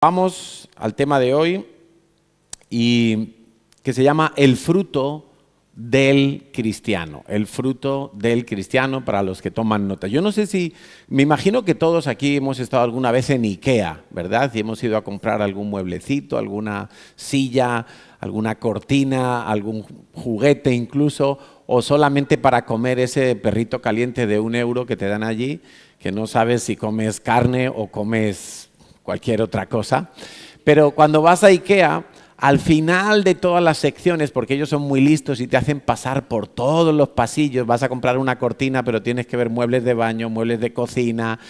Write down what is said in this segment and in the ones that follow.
Vamos al tema de hoy y que se llama el fruto del cristiano. El fruto del cristiano para los que toman nota. Yo no sé si, me imagino que todos aquí hemos estado alguna vez en IKEA, ¿verdad? Y hemos ido a comprar algún mueblecito, alguna silla, alguna cortina, algún juguete incluso, o solamente para comer ese perrito caliente de €1 que te dan allí, que no sabes si comes carne o comes cualquier otra cosa. Pero cuando vas a IKEA, al final de todas las secciones, porque ellos son muy listos y te hacen pasar por todos los pasillos, vas a comprar una cortina, pero tienes que ver muebles de baño, muebles de cocina,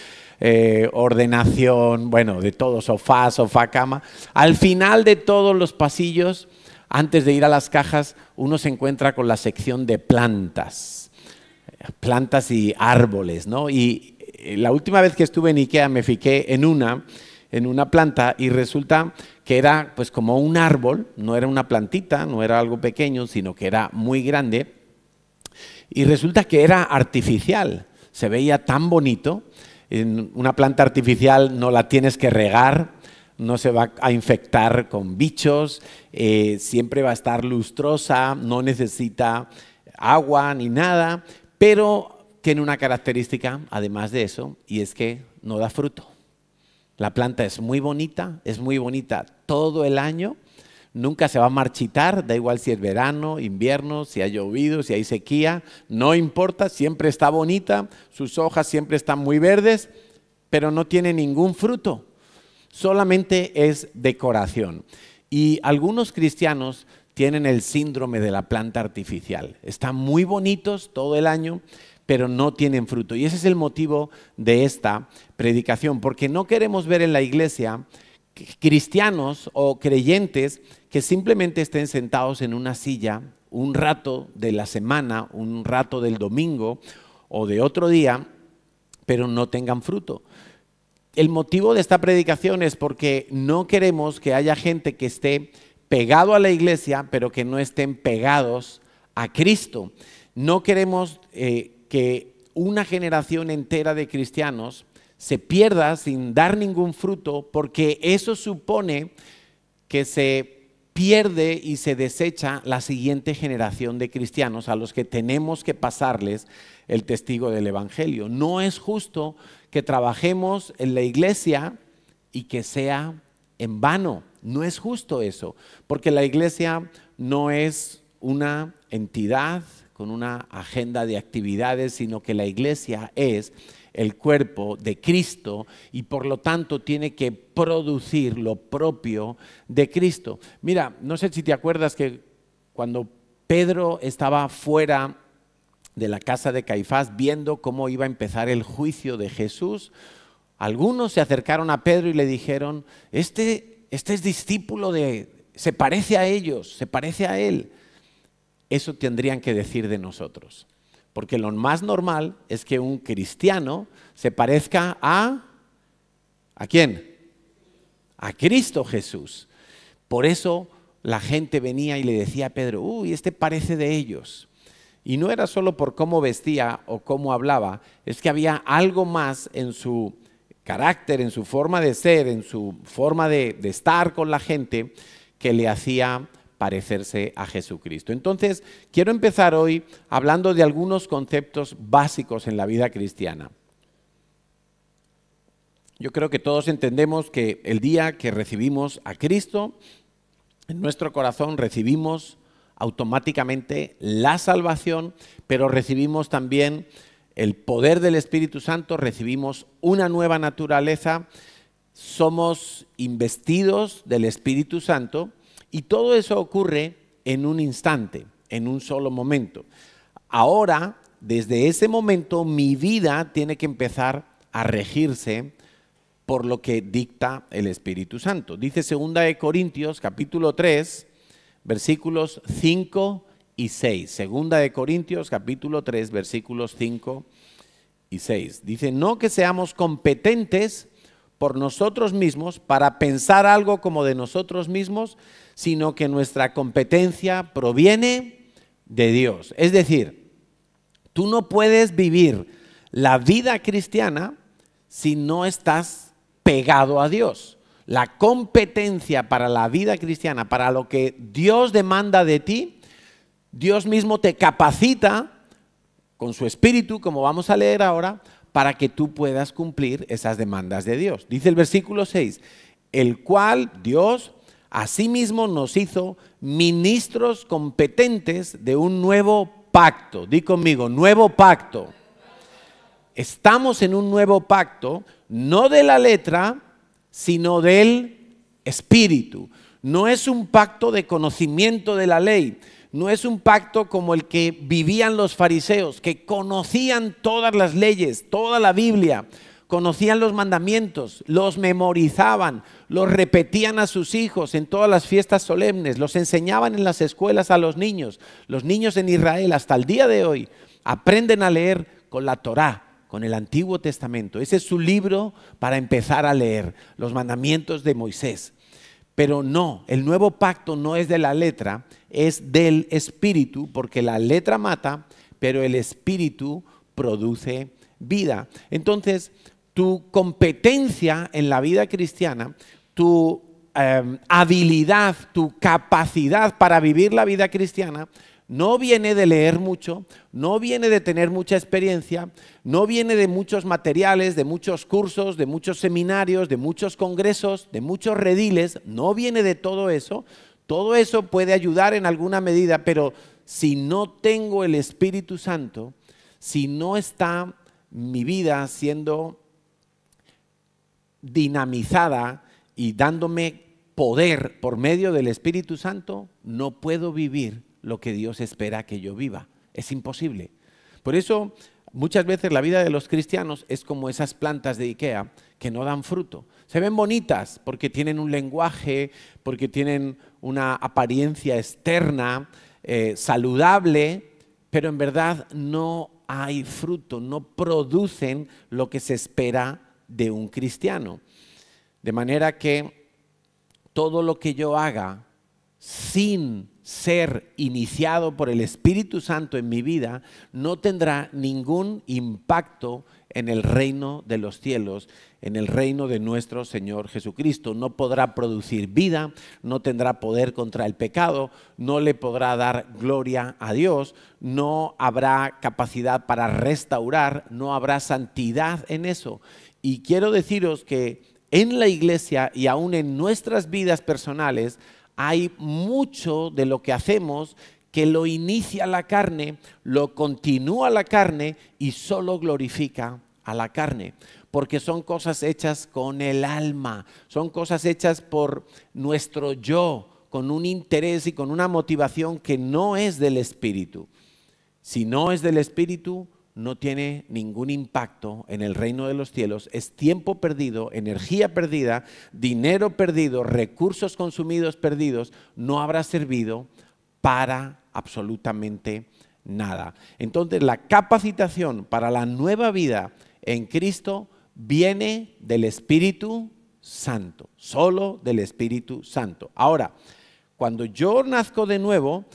ordenación, bueno, de todo, sofá, cama. Al final de todos los pasillos, antes de ir a las cajas, uno se encuentra con la sección de plantas y árboles, ¿no? Y la última vez que estuve en IKEA me fijé en una planta y resulta que era pues como un árbol, no era una plantita, no era algo pequeño, sino que era muy grande y resulta que era artificial, se veía tan bonito. En una planta artificial no la tienes que regar, no se va a infectar con bichos, siempre va a estar lustrosa, no necesita agua ni nada, pero tiene una característica además de eso y es que no da fruto. La planta es muy bonita todo el año, nunca se va a marchitar, da igual si es verano, invierno, si ha llovido, si hay sequía, no importa, siempre está bonita, sus hojas siempre están muy verdes, pero no tiene ningún fruto, solamente es decoración. Y algunos cristianos tienen el síndrome de la planta artificial, están muy bonitos todo el año, pero no tienen fruto. Y ese es el motivo de esta predicación, porque no queremos ver en la iglesia cristianos o creyentes que simplemente estén sentados en una silla un rato de la semana, un rato del domingo o de otro día, pero no tengan fruto. El motivo de esta predicación es porque no queremos que haya gente que esté pegado a la iglesia, pero que no estén pegados a Cristo. No queremos que una generación entera de cristianos se pierda sin dar ningún fruto, porque eso supone que se pierde y se desecha la siguiente generación de cristianos a los que tenemos que pasarles el testigo del evangelio. No es justo que trabajemos en la iglesia y que sea en vano. No es justo eso, porque la iglesia no es una entidad con una agenda de actividades, sino que la iglesia es el cuerpo de Cristo y por lo tanto tiene que producir lo propio de Cristo. Mira, no sé si te acuerdas que cuando Pedro estaba fuera de la casa de Caifás viendo cómo iba a empezar el juicio de Jesús, algunos se acercaron a Pedro y le dijeron, este es discípulo se parece a ellos, se parece a él. Eso tendrían que decir de nosotros, porque lo más normal es que un cristiano se parezca ¿a quién? A Cristo Jesús. Por eso la gente venía y le decía a Pedro, uy, este parece de ellos. Y no era solo por cómo vestía o cómo hablaba, es que había algo más en su carácter, en su forma de ser, en su forma de estar con la gente que le hacía parecerse a Jesucristo. Entonces, quiero empezar hoy hablando de algunos conceptos básicos en la vida cristiana. Yo creo que todos entendemos que el día que recibimos a Cristo, en nuestro corazón recibimos automáticamente la salvación, pero recibimos también el poder del Espíritu Santo, recibimos una nueva naturaleza, somos investidos del Espíritu Santo. Y todo eso ocurre en un instante, en un solo momento. Ahora, desde ese momento, mi vida tiene que empezar a regirse por lo que dicta el Espíritu Santo. Dice 2 Corintios, capítulo 3, versículos 5 y 6. 2 Corintios, capítulo 3, versículos 5 y 6. Dice, no que seamos competentes por nosotros mismos para pensar algo como de nosotros mismos, sino que nuestra competencia proviene de Dios. Es decir, tú no puedes vivir la vida cristiana si no estás pegado a Dios. la competencia para la vida cristiana, para lo que Dios demanda de ti, Dios mismo te capacita con su espíritu, como vamos a leer ahora, para que tú puedas cumplir esas demandas de Dios. Dice el versículo 6, el cual Dios asimismo nos hizo ministros competentes de un nuevo pacto. Di conmigo, nuevo pacto. Estamos en un nuevo pacto, no de la letra, sino del espíritu. No es un pacto de conocimiento de la ley. No es un pacto como el que vivían los fariseos, que conocían todas las leyes, toda la Biblia, conocían los mandamientos, los memorizaban, los repetían a sus hijos en todas las fiestas solemnes, los enseñaban en las escuelas a los niños. Los niños en Israel hasta el día de hoy aprenden a leer con la Torá, con el Antiguo Testamento. Ese es su libro para empezar a leer, los mandamientos de Moisés. Pero no, el nuevo pacto no es de la letra, es del espíritu, porque la letra mata, pero el espíritu produce vida. Entonces, tu competencia en la vida cristiana, tu habilidad, tu capacidad para vivir la vida cristiana, no viene de leer mucho, no viene de tener mucha experiencia, no viene de muchos materiales, de muchos cursos, de muchos seminarios, de muchos congresos, de muchos rediles, no viene de todo eso. Todo eso puede ayudar en alguna medida, pero si no tengo el Espíritu Santo, si no está mi vida siendo dinamizada y dándome poder por medio del Espíritu Santo, no puedo vivir lo que Dios espera que yo viva. Es imposible. Por eso, muchas veces la vida de los cristianos es como esas plantas de IKEA que no dan fruto. Se ven bonitas porque tienen un lenguaje, porque tienen una apariencia externa, saludable, pero en verdad no hay fruto, no producen lo que se espera de un cristiano. De manera que todo lo que yo haga sin ser iniciado por el Espíritu Santo en mi vida no tendrá ningún impacto en el reino de los cielos, en el reino de nuestro Señor Jesucristo. No podrá producir vida, no tendrá poder contra el pecado, no le podrá dar gloria a Dios, no habrá capacidad para restaurar, no habrá santidad en eso. Y quiero deciros que en la iglesia y aún en nuestras vidas personales hay mucho de lo que hacemos que lo inicia la carne, lo continúa la carne y solo glorifica a la carne. Porque son cosas hechas con el alma, son cosas hechas por nuestro yo, con un interés y con una motivación que no es del Espíritu. Si no es del Espíritu, no tiene ningún impacto en el reino de los cielos. Es tiempo perdido, energía perdida, dinero perdido, recursos consumidos perdidos. No habrá servido para absolutamente nada. Entonces, la capacitación para la nueva vida en Cristo viene del Espíritu Santo, solo del Espíritu Santo. Ahora, cuando yo nazco de nuevo,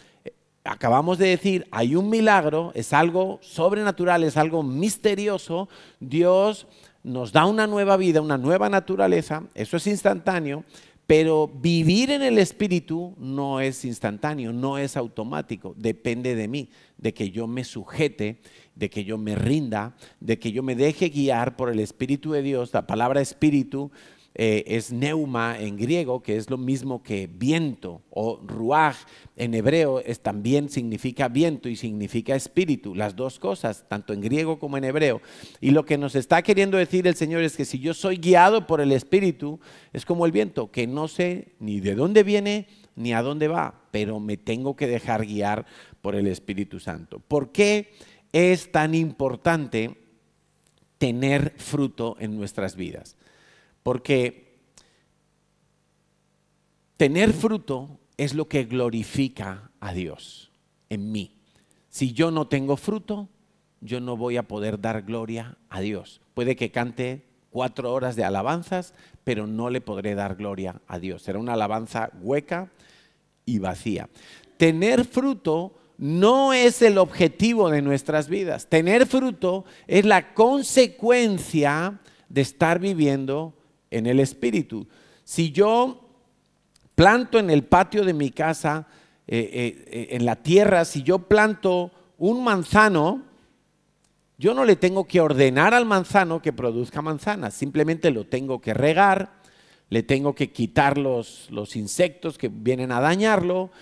acabamos de decir, hay un milagro, es algo sobrenatural, es algo misterioso. Dios nos da una nueva vida, una nueva naturaleza, eso es instantáneo, pero vivir en el Espíritu no es instantáneo, no es automático, depende de mí, de que yo me sujete, de que yo me rinda, de que yo me deje guiar por el Espíritu de Dios. La palabra espíritu es neuma en griego, que es lo mismo que viento, o ruaj en hebreo también significa viento y significa espíritu, las dos cosas, tanto en griego como en hebreo. Y lo que nos está queriendo decir el Señor es que si yo soy guiado por el Espíritu, es como el viento, que no sé ni de dónde viene ni a dónde va, pero me tengo que dejar guiar por el Espíritu Santo. ¿Por qué es tan importante tener fruto en nuestras vidas? Porque tener fruto es lo que glorifica a Dios en mí. Si yo no tengo fruto, yo no voy a poder dar gloria a Dios. Puede que cante 4 horas de alabanzas, pero no le podré dar gloria a Dios. Será una alabanza hueca y vacía. Tener fruto no es el objetivo de nuestras vidas. Tener fruto es la consecuencia de estar viviendo en el Espíritu. Si yo planto en el patio de mi casa, en la tierra, si yo planto un manzano, yo no le tengo que ordenar al manzano que produzca manzanas, simplemente lo tengo que regar, le tengo que quitar los insectos que vienen a dañarlo,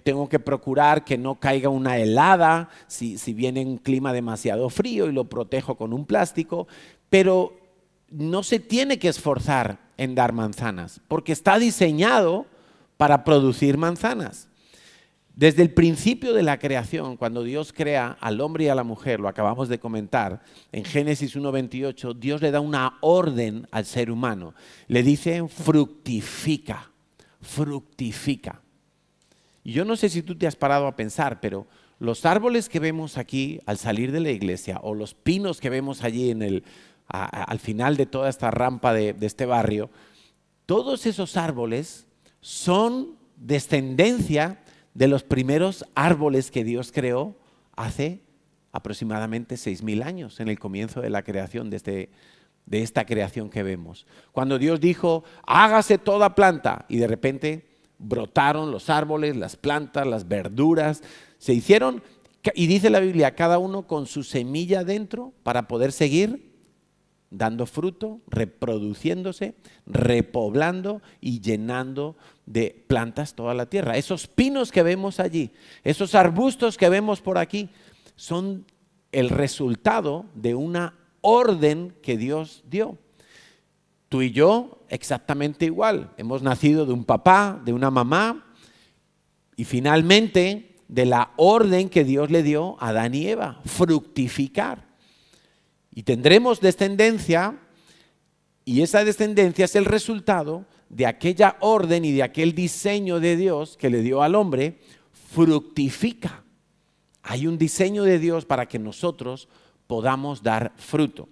tengo que procurar que no caiga una helada si viene un clima demasiado frío y lo protejo con un plástico, pero no se tiene que esforzar en dar manzanas, porque está diseñado para producir manzanas. Desde el principio de la creación, cuando Dios crea al hombre y a la mujer, lo acabamos de comentar, en Génesis 1:28, Dios le da una orden al ser humano. Le dice, fructifica, fructifica. Y yo no sé si tú te has parado a pensar, pero los árboles que vemos aquí al salir de la iglesia, o los pinos que vemos allí al final de toda esta rampa de este barrio, todos esos árboles son descendencia de los primeros árboles que Dios creó hace aproximadamente 6.000 años, en el comienzo de la creación, de esta creación que vemos. Cuando Dios dijo, hágase toda planta, y de repente brotaron los árboles, las plantas, las verduras, se hicieron, y dice la Biblia, cada uno con su semilla dentro para poder seguir dando fruto, reproduciéndose, repoblando y llenando de plantas toda la tierra. Esos pinos que vemos allí, esos arbustos que vemos por aquí, son el resultado de una orden que Dios dio. Tú y yo exactamente igual. Hemos nacido de un papá, de una mamá, y finalmente de la orden que Dios le dio a Adán y Eva, fructificar. Y tendremos descendencia, y esa descendencia es el resultado de aquella orden y de aquel diseño de Dios que le dio al hombre. Fructifica. Hay un diseño de Dios para que nosotros podamos dar fruto.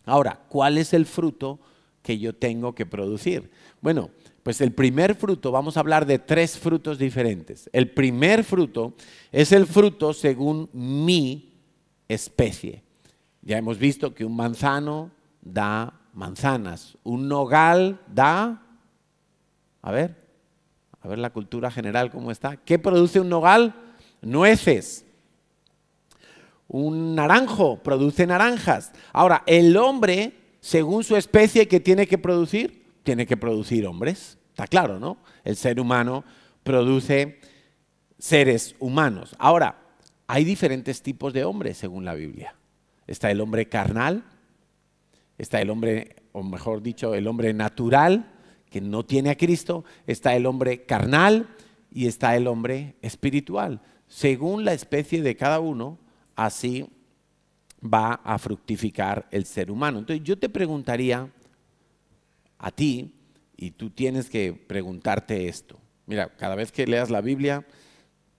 Ahora, ¿cuál es el fruto que yo tengo que producir? Bueno, pues el primer fruto, vamos a hablar de 3 frutos diferentes. El primer fruto es el fruto según mi especie. Ya hemos visto que un manzano da manzanas, un nogal da, a ver la cultura general cómo está. ¿Qué produce un nogal? Nueces. Un naranjo produce naranjas. Ahora, el hombre, según su especie, ¿qué tiene que producir? Tiene que producir hombres. Está claro, ¿no? El ser humano produce seres humanos. Ahora, hay diferentes tipos de hombres según la Biblia. Está el hombre carnal, está el hombre, o mejor dicho, el hombre natural, que no tiene a Cristo, está el hombre carnal y está el hombre espiritual. Según la especie de cada uno, así va a fructificar el ser humano. Entonces yo te preguntaría a ti, y tú tienes que preguntarte esto. Mira, cada vez que leas la Biblia,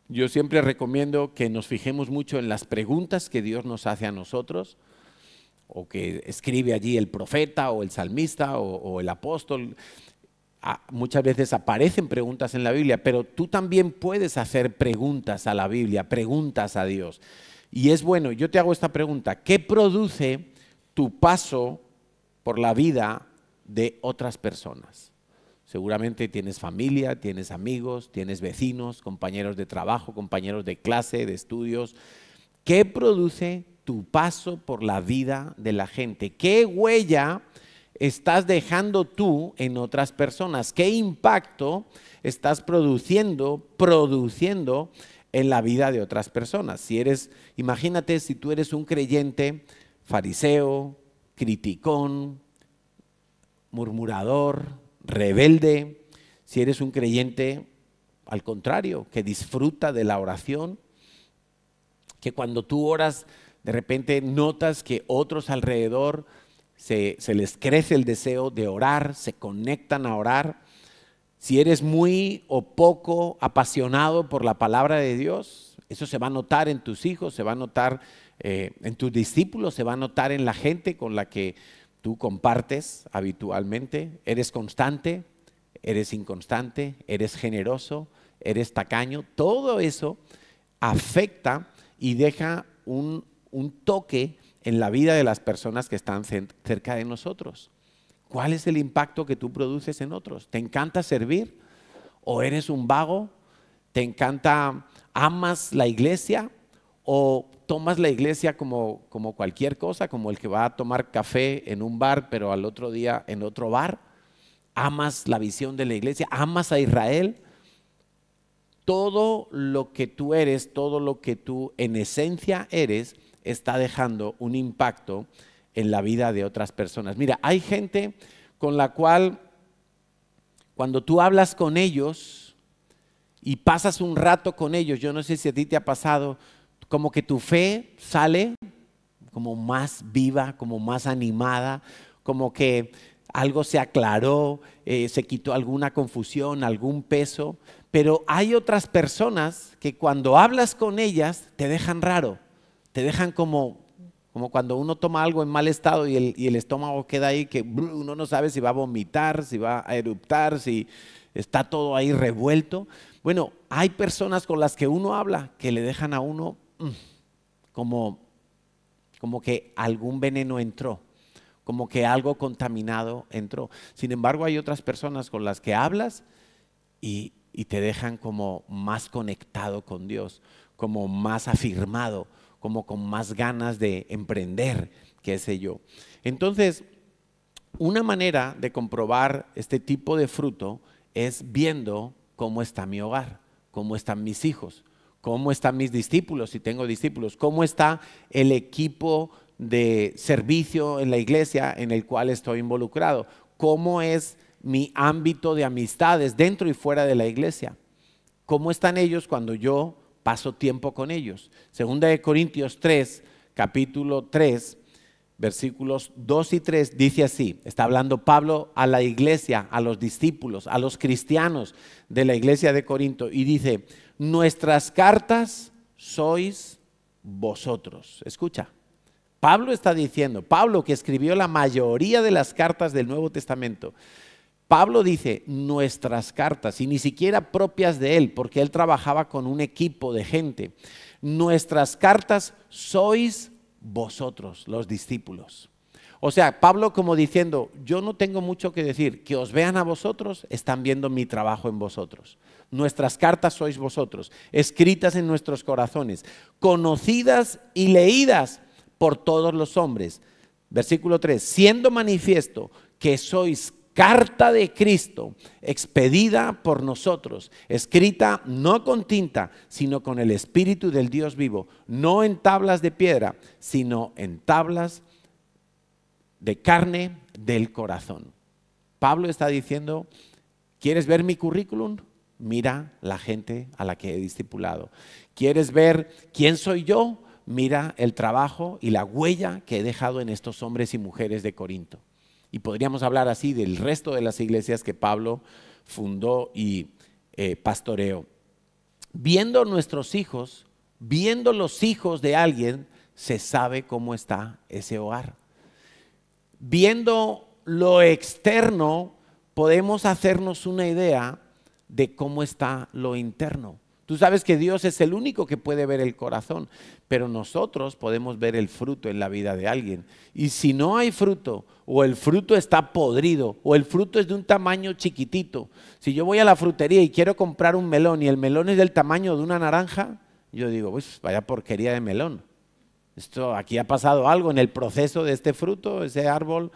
yo siempre recomiendo que nos fijemos mucho en las preguntas que Dios nos hace a nosotros, o que escribe allí el profeta o el salmista o el apóstol. Muchas veces aparecen preguntas en la Biblia, pero tú también puedes hacer preguntas a la Biblia, preguntas a Dios. Y es bueno, yo te hago esta pregunta: ¿qué produce tu paso por la vida de otras personas? Seguramente tienes familia, tienes amigos, tienes vecinos, compañeros de trabajo, compañeros de clase, de estudios. ¿Qué produce tu paso por la vida de la gente? ¿Qué huella estás dejando tú en otras personas? ¿Qué impacto estás produciendo en la vida de otras personas? Imagínate si tú eres un creyente fariseo, criticón, murmurador, rebelde, si eres un creyente al contrario, que disfruta de la oración, que cuando tú oras de repente notas que otros alrededor se les crece el deseo de orar, se conectan a orar. Si eres muy o poco apasionado por la palabra de Dios, eso se va a notar en tus hijos, se va a notar en tus discípulos, se va a notar en la gente con la que tú compartes habitualmente. Eres constante, eres inconstante, eres generoso, eres tacaño. Todo eso afecta y deja un toque en la vida de las personas que están cerca de nosotros. ¿Cuál es el impacto que tú produces en otros? ¿Te encanta servir? ¿O eres un vago? ¿Te encanta, amas la iglesia? ¿O tomas la iglesia como cualquier cosa, como el que va a tomar café en un bar, pero al otro día en otro bar? ¿Amas la visión de la iglesia? ¿Amas a Israel? Todo lo que tú eres, todo lo que tú en esencia eres, está dejando un impacto en la vida de otras personas. Mira, hay gente con la cual cuando tú hablas con ellos y pasas un rato con ellos, yo no sé si a ti te ha pasado, como que tu fe sale como más viva, como más animada, como que algo se aclaró, se quitó alguna confusión, algún peso. Pero hay otras personas que cuando hablas con ellas te dejan raro, te dejan como cuando uno toma algo en mal estado y el estómago queda ahí que uno no sabe si va a vomitar, si va a eruptar, si está todo ahí revuelto. Bueno, hay personas con las que uno habla que le dejan a uno como que algún veneno entró, como que algo contaminado entró. Sin embargo, hay otras personas con las que hablas y te dejan como más conectado con Dios, como más afirmado, como con más ganas de emprender, qué sé yo. Entonces, una manera de comprobar este tipo de fruto es viendo cómo está mi hogar, cómo están mis hijos, cómo están mis discípulos, si tengo discípulos, cómo está el equipo de servicio en la iglesia en el cual estoy involucrado, cómo es mi ámbito de amistades dentro y fuera de la iglesia, cómo están ellos cuando yo paso tiempo con ellos. Segunda de Corintios 3, capítulo 3, versículos 2 y 3 dice así, está hablando Pablo a la iglesia, a los discípulos, a los cristianos de la iglesia de Corinto y dice, nuestras cartas sois vosotros. Escucha, Pablo está diciendo, Pablo que escribió la mayoría de las cartas del Nuevo Testamento, Pablo dice nuestras cartas y ni siquiera propias de él, porque él trabajaba con un equipo de gente. Nuestras cartas sois vosotros, los discípulos. O sea, Pablo como diciendo, yo no tengo mucho que decir, que os vean a vosotros, están viendo mi trabajo en vosotros. Nuestras cartas sois vosotros, escritas en nuestros corazones, conocidas y leídas por todos los hombres. Versículo 3, siendo manifiesto que sois carta de Cristo, expedida por nosotros, escrita no con tinta, sino con el Espíritu del Dios vivo, no en tablas de piedra, sino en tablas de carne del corazón. Pablo está diciendo, ¿quieres ver mi currículum? Mira la gente a la que he discipulado. ¿Quieres ver quién soy yo? Mira el trabajo y la huella que he dejado en estos hombres y mujeres de Corinto. Y podríamos hablar así del resto de las iglesias que Pablo fundó y pastoreó. Viendo nuestros hijos, viendo los hijos de alguien, se sabe cómo está ese hogar. Viendo lo externo, podemos hacernos una idea de cómo está lo interno. Tú sabes que Dios es el único que puede ver el corazón, pero nosotros podemos ver el fruto en la vida de alguien. Y si no hay fruto, o el fruto está podrido, o el fruto es de un tamaño chiquitito. Si yo voy a la frutería y quiero comprar un melón y el melón es del tamaño de una naranja, yo digo, pues vaya porquería de melón. Aquí ha pasado algo en el proceso de este fruto, ese árbol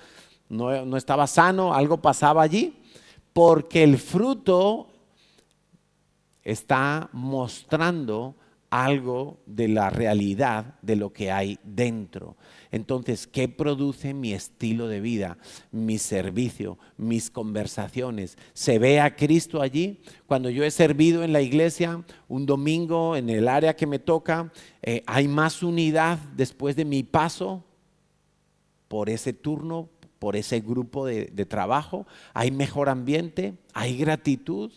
no estaba sano, algo pasaba allí, porque el fruto está mostrando algo de la realidad de lo que hay dentro. Entonces, ¿qué produce mi estilo de vida, mi servicio, mis conversaciones? ¿Se ve a Cristo allí? Cuando yo he servido en la iglesia un domingo en el área que me toca, ¿hay más unidad después de mi paso por ese turno, por ese grupo de trabajo? ¿Hay mejor ambiente? ¿Hay gratitud?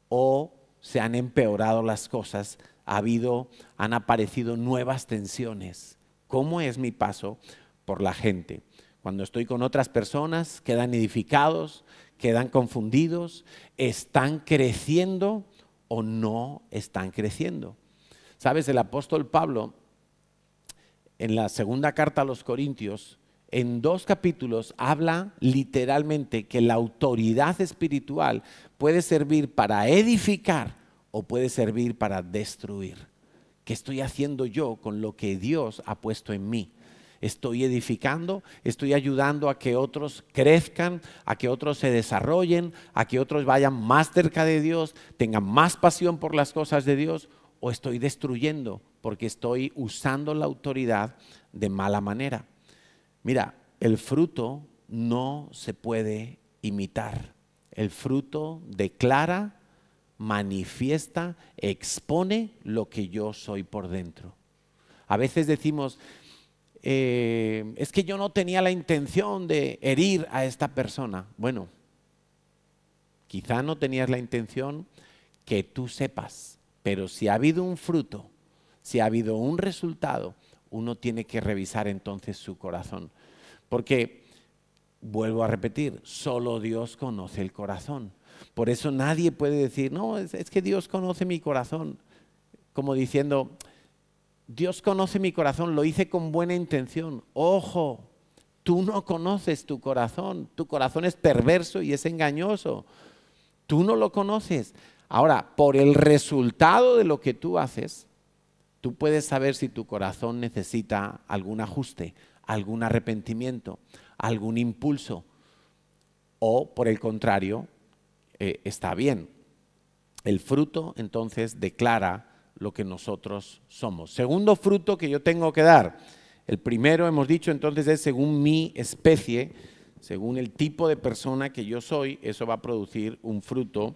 ¿O se han empeorado las cosas? Han aparecido nuevas tensiones. ¿Cómo es mi paso por la gente? Cuando estoy con otras personas, quedan edificados, quedan confundidos, ¿están creciendo o no están creciendo? ¿Sabes? El apóstol Pablo, en la segunda carta a los Corintios, en 2 capítulos habla literalmente que la autoridad espiritual puede servir para edificar o puede servir para destruir. ¿Qué estoy haciendo yo con lo que Dios ha puesto en mí? ¿Estoy edificando? ¿Estoy ayudando a que otros crezcan, a que otros se desarrollen, a que otros vayan más cerca de Dios, tengan más pasión por las cosas de Dios? ¿O estoy destruyendo porque estoy usando la autoridad de mala manera? Mira, el fruto no se puede imitar. El fruto declara, manifiesta, expone lo que yo soy por dentro. A veces decimos, es que yo no tenía la intención de herir a esta persona. Bueno, quizá no tenías la intención que tú sepas, pero si ha habido un fruto, si ha habido un resultado, uno tiene que revisar entonces su corazón. Porque, vuelvo a repetir, solo Dios conoce el corazón. Por eso nadie puede decir, no, es que Dios conoce mi corazón. Como diciendo, Dios conoce mi corazón, lo hice con buena intención. Ojo, tú no conoces tu corazón es perverso y es engañoso. Tú no lo conoces. Ahora, por el resultado de lo que tú haces, tú puedes saber si tu corazón necesita algún ajuste, algún arrepentimiento, algún impulso, o por el contrario, está bien. El fruto entonces declara lo que nosotros somos. Segundo fruto que yo tengo que dar. El primero, hemos dicho entonces, es según mi especie, según el tipo de persona que yo soy, eso va a producir un fruto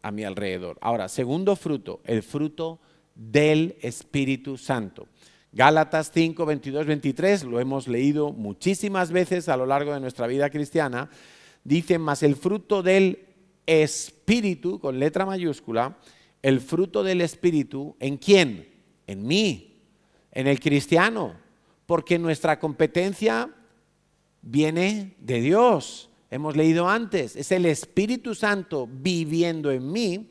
a mi alrededor. Ahora, segundo fruto, el fruto del Espíritu Santo. Gálatas 5, 22, 23, lo hemos leído muchísimas veces a lo largo de nuestra vida cristiana. Dice, mas el fruto del Espíritu, con letra mayúscula, el fruto del Espíritu, ¿en quién? En mí, en el cristiano, porque nuestra competencia viene de Dios. Hemos leído antes, es el Espíritu Santo viviendo en mí,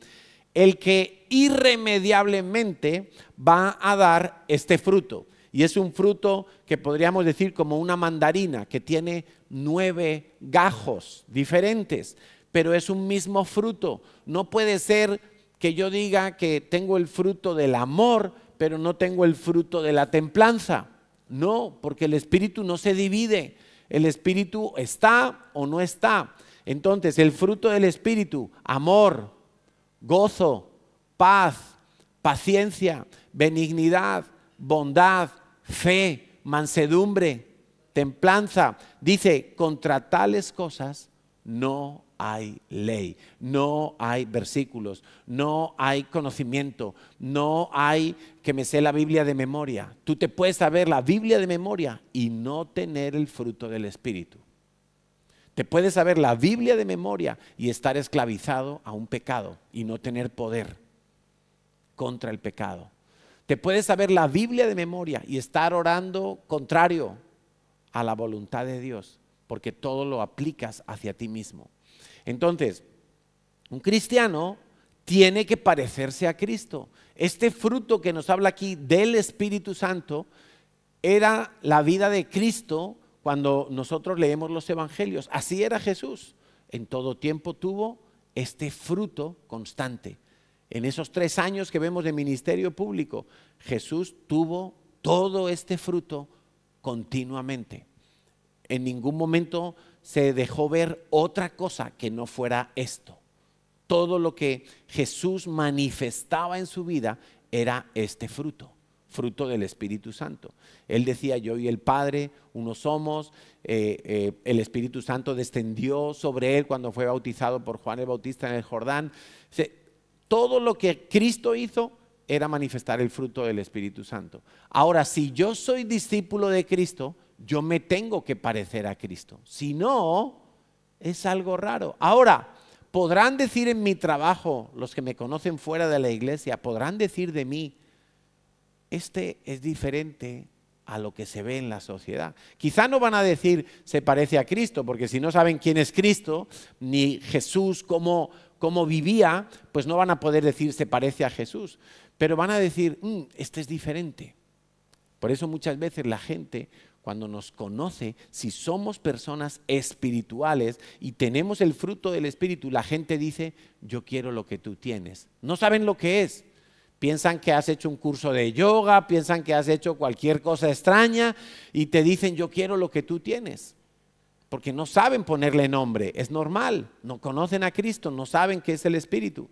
el que irremediablemente va a dar este fruto. Y es un fruto que podríamos decir como una mandarina, que tiene 9 gajos diferentes, pero es un mismo fruto. No puede ser que yo diga que tengo el fruto del amor, pero no tengo el fruto de la templanza. No, porque el Espíritu no se divide. El Espíritu está o no está. Entonces, el fruto del Espíritu, amor, gozo, paz, paciencia, benignidad, bondad, fe, mansedumbre, templanza. Dice, contra tales cosas no hay ley, no hay versículos, no hay conocimiento, no hay que me sé la Biblia de memoria. Tú te puedes saber la Biblia de memoria y no tener el fruto del Espíritu. Te puedes saber la Biblia de memoria y estar esclavizado a un pecado y no tener poder contra el pecado. Te puedes saber la Biblia de memoria y estar orando contrario a la voluntad de Dios, porque todo lo aplicas hacia ti mismo. Entonces, un cristiano tiene que parecerse a Cristo. Este fruto que nos habla aquí del Espíritu Santo era la vida de Cristo cuando nosotros leemos los evangelios. Así era Jesús. En todo tiempo tuvo este fruto constante. En esos 3 años que vemos de ministerio público, Jesús tuvo todo este fruto continuamente. En ningún momento se dejó ver otra cosa que no fuera esto. Todo lo que Jesús manifestaba en su vida era este fruto, fruto del Espíritu Santo. Él decía, yo y el Padre, uno somos. El Espíritu Santo descendió sobre él cuando fue bautizado por Juan el Bautista en el Jordán. Todo lo que Cristo hizo era manifestar el fruto del Espíritu Santo. Ahora, si yo soy discípulo de Cristo, yo me tengo que parecer a Cristo. Si no, es algo raro. Ahora, podrán decir en mi trabajo, los que me conocen fuera de la iglesia, podrán decir de mí, este es diferente a lo que se ve en la sociedad. Quizá no van a decir se parece a Cristo, porque si no saben quién es Cristo, ni Jesús cómo vivía, pues no van a poder decir se parece a Jesús. Pero van a decir, este es diferente. Por eso muchas veces la gente, cuando nos conoce, si somos personas espirituales y tenemos el fruto del Espíritu, la gente dice, yo quiero lo que tú tienes. No saben lo que es. Piensan que has hecho un curso de yoga, piensan que has hecho cualquier cosa extraña y te dicen, yo quiero lo que tú tienes. Porque no saben ponerle nombre, es normal, no conocen a Cristo, no saben qué es el Espíritu.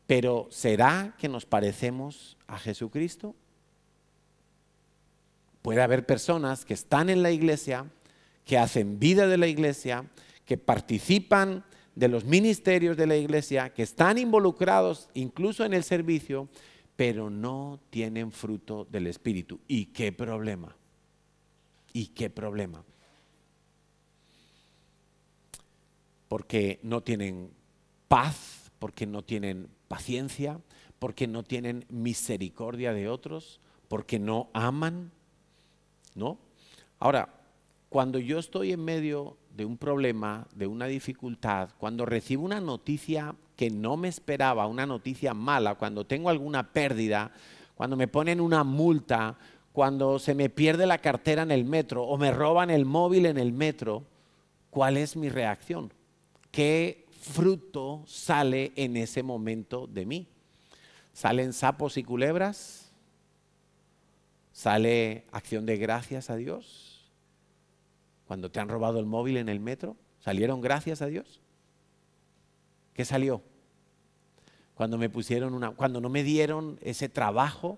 Pero ¿será que nos parecemos a Jesucristo? Puede haber personas que están en la iglesia, que hacen vida de la iglesia, que participan de los ministerios de la iglesia, que están involucrados incluso en el servicio, pero no tienen fruto del Espíritu. ¿Y qué problema? ¿Y qué problema? Porque no tienen paz, porque no tienen paciencia, porque no tienen misericordia de otros, porque no aman, ¿no? Ahora, cuando yo estoy en medio de un problema, de una dificultad, cuando recibo una noticia que no me esperaba, una noticia mala, cuando tengo alguna pérdida, cuando me ponen una multa, cuando se me pierde la cartera en el metro o me roban el móvil en el metro, ¿cuál es mi reacción? ¿Qué fruto sale en ese momento de mí? ¿Salen sapos y culebras? ¿Sale acción de gracias a Dios? Cuando te han robado el móvil en el metro, ¿salieron gracias a Dios? ¿Qué salió? Cuando me pusieron cuando no me dieron ese trabajo,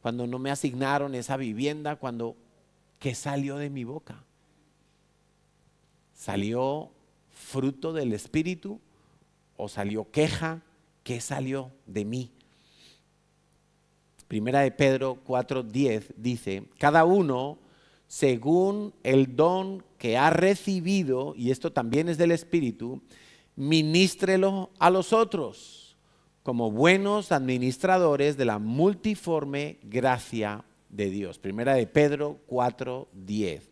cuando no me asignaron esa vivienda, ¿qué salió de mi boca? ¿Salió fruto del Espíritu o salió queja? ¿Qué salió de mí? Primera de Pedro 4:10 dice, cada uno según el don que ha recibido, y esto también es del Espíritu, ministrelo a los otros como buenos administradores de la multiforme gracia de Dios. Primera de Pedro 4:10.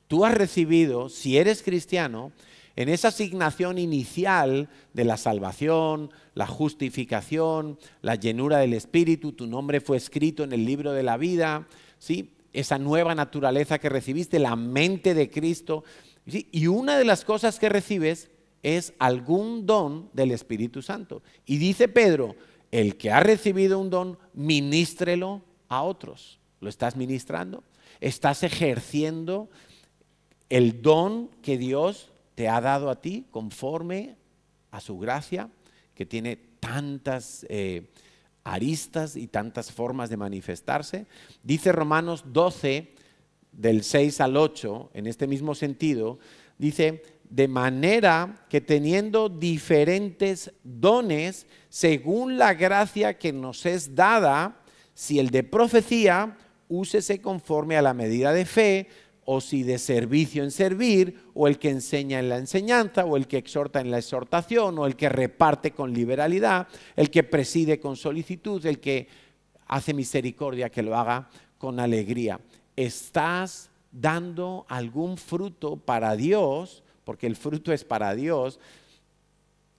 Tú has recibido, si eres cristiano, en esa asignación inicial de la salvación, la justificación, la llenura del Espíritu, tu nombre fue escrito en el libro de la vida, ¿sí? Esa nueva naturaleza que recibiste, la mente de Cristo, ¿sí? Y una de las cosas que recibes es algún don del Espíritu Santo. Y dice Pedro, el que ha recibido un don, ministrelo a otros. ¿Lo estás ministrando? ¿Estás ejerciendo el don que Dios te ha dado a ti conforme a su gracia, que tiene tantas aristas y tantas formas de manifestarse? Dice Romanos 12, del 6 al 8, en este mismo sentido, dice, de manera que teniendo diferentes dones, según la gracia que nos es dada, si el de profecía, úsese conforme a la medida de fe, o si de servicio en servir, o el que enseña en la enseñanza, o el que exhorta en la exhortación, o el que reparte con liberalidad, el que preside con solicitud, el que hace misericordia, que lo haga con alegría. ¿Estás dando algún fruto para Dios? Porque el fruto es para Dios,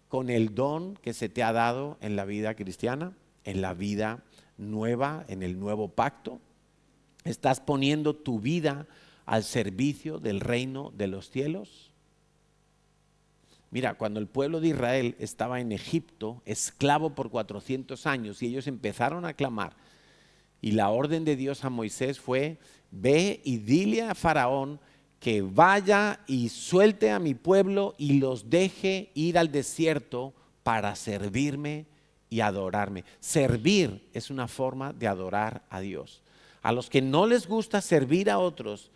con el don que se te ha dado en la vida cristiana, en la vida nueva, en el nuevo pacto. ¿Estás poniendo tu vida al servicio del reino de los cielos? Mira, cuando el pueblo de Israel estaba en Egipto, esclavo por 400 años, y ellos empezaron a clamar, y la orden de Dios a Moisés fue, ve y dile a Faraón que vaya y suelte a mi pueblo y los deje ir al desierto para servirme y adorarme. Servir es una forma de adorar a Dios. A los que no les gusta servir a otros,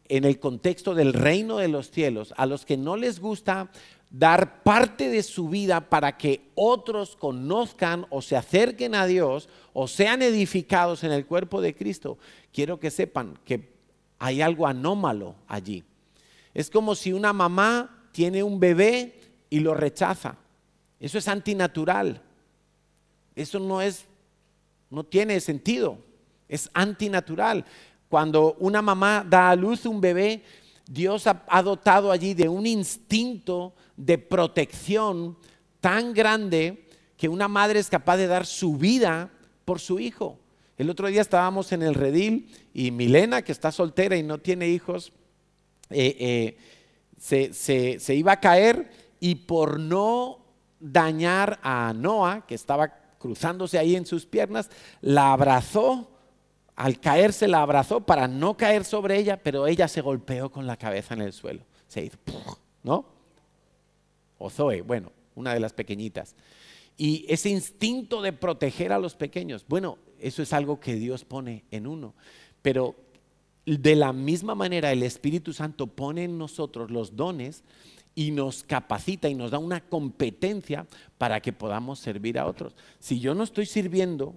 en el contexto del reino de los cielos, a los que no les gusta dar parte de su vida para que otros conozcan o se acerquen a Dios o sean edificados en el cuerpo de Cristo, quiero que sepan que hay algo anómalo allí. Es como si una mamá tiene un bebé y lo rechaza. Eso es antinatural. Eso no tiene sentido. Es antinatural. Cuando una mamá da a luz un bebé, Dios ha dotado allí de un instinto de protección tan grande que una madre es capaz de dar su vida por su hijo. El otro día estábamos en el redil y Milena, que está soltera y no tiene hijos, se iba a caer y por no dañar a Noah, que estaba cruzándose ahí en sus piernas, la abrazó. Al caerse la abrazó para no caer sobre ella, pero ella se golpeó con la cabeza en el suelo. Se hizo, ¿no? O Zoe, bueno, una de las pequeñitas. Y ese instinto de proteger a los pequeños, bueno, eso es algo que Dios pone en uno. Pero de la misma manera el Espíritu Santo pone en nosotros los dones y nos capacita y nos da una competencia para que podamos servir a otros. Si yo no estoy sirviendo,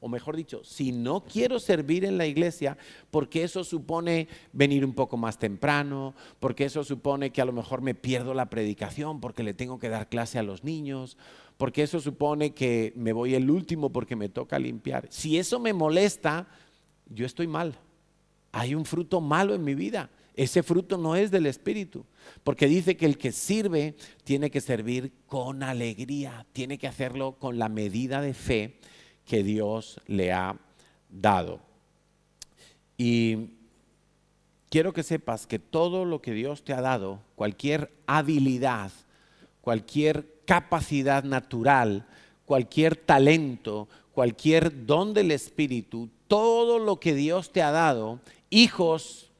o mejor dicho, si no quiero servir en la iglesia, porque eso supone venir un poco más temprano, porque eso supone que a lo mejor me pierdo la predicación porque le tengo que dar clase a los niños, porque eso supone que me voy el último porque me toca limpiar. Si eso me molesta, yo estoy mal. Hay un fruto malo en mi vida. Ese fruto no es del Espíritu, porque dice que el que sirve tiene que servir con alegría, tiene que hacerlo con la medida de fe que Dios le ha dado. Y quiero que sepas que todo lo que Dios te ha dado, cualquier habilidad, cualquier capacidad natural, cualquier talento, cualquier don del Espíritu, todo lo que Dios te ha dado, hijos,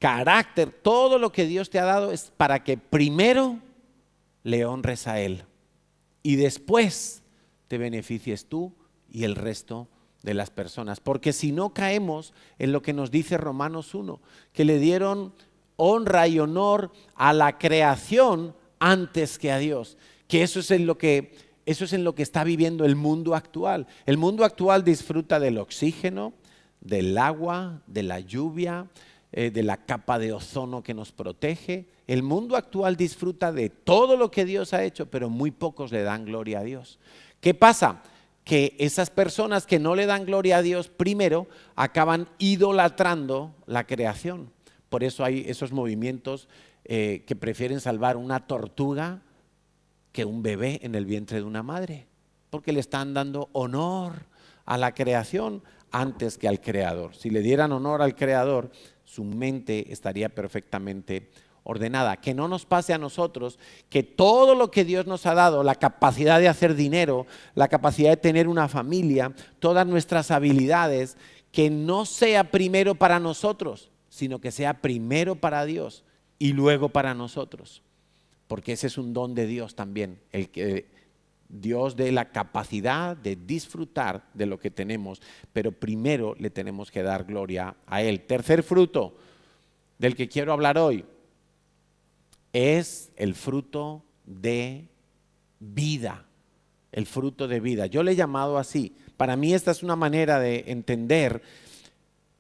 carácter, todo lo que Dios te ha dado es para que primero le honres a Él y después te beneficies tú y el resto de las personas, porque si no caemos en lo que nos dice Romanos 1, que le dieron honra y honor a la creación antes que a Dios, que eso es en lo que está viviendo el mundo actual. El mundo actual disfruta del oxígeno, del agua, de la lluvia, de la capa de ozono que nos protege. El mundo actual disfruta de todo lo que Dios ha hecho, pero muy pocos le dan gloria a Dios. ¿Qué pasa? Que esas personas que no le dan gloria a Dios primero acaban idolatrando la creación. Por eso hay esos movimientos que prefieren salvar una tortuga que un bebé en el vientre de una madre, porque le están dando honor a la creación antes que al Creador. Si le dieran honor al Creador, su mente estaría perfectamente ordenada. Que no nos pase a nosotros que todo lo que Dios nos ha dado, la capacidad de hacer dinero, la capacidad de tener una familia, todas nuestras habilidades, que no sea primero para nosotros, sino que sea primero para Dios y luego para nosotros. Porque ese es un don de Dios también, el que Dios dé la capacidad de disfrutar de lo que tenemos, pero primero le tenemos que dar gloria a Él. Tercer fruto del que quiero hablar hoy es el fruto de vida, el fruto de vida. Yo le he llamado así. Para mí esta es una manera de entender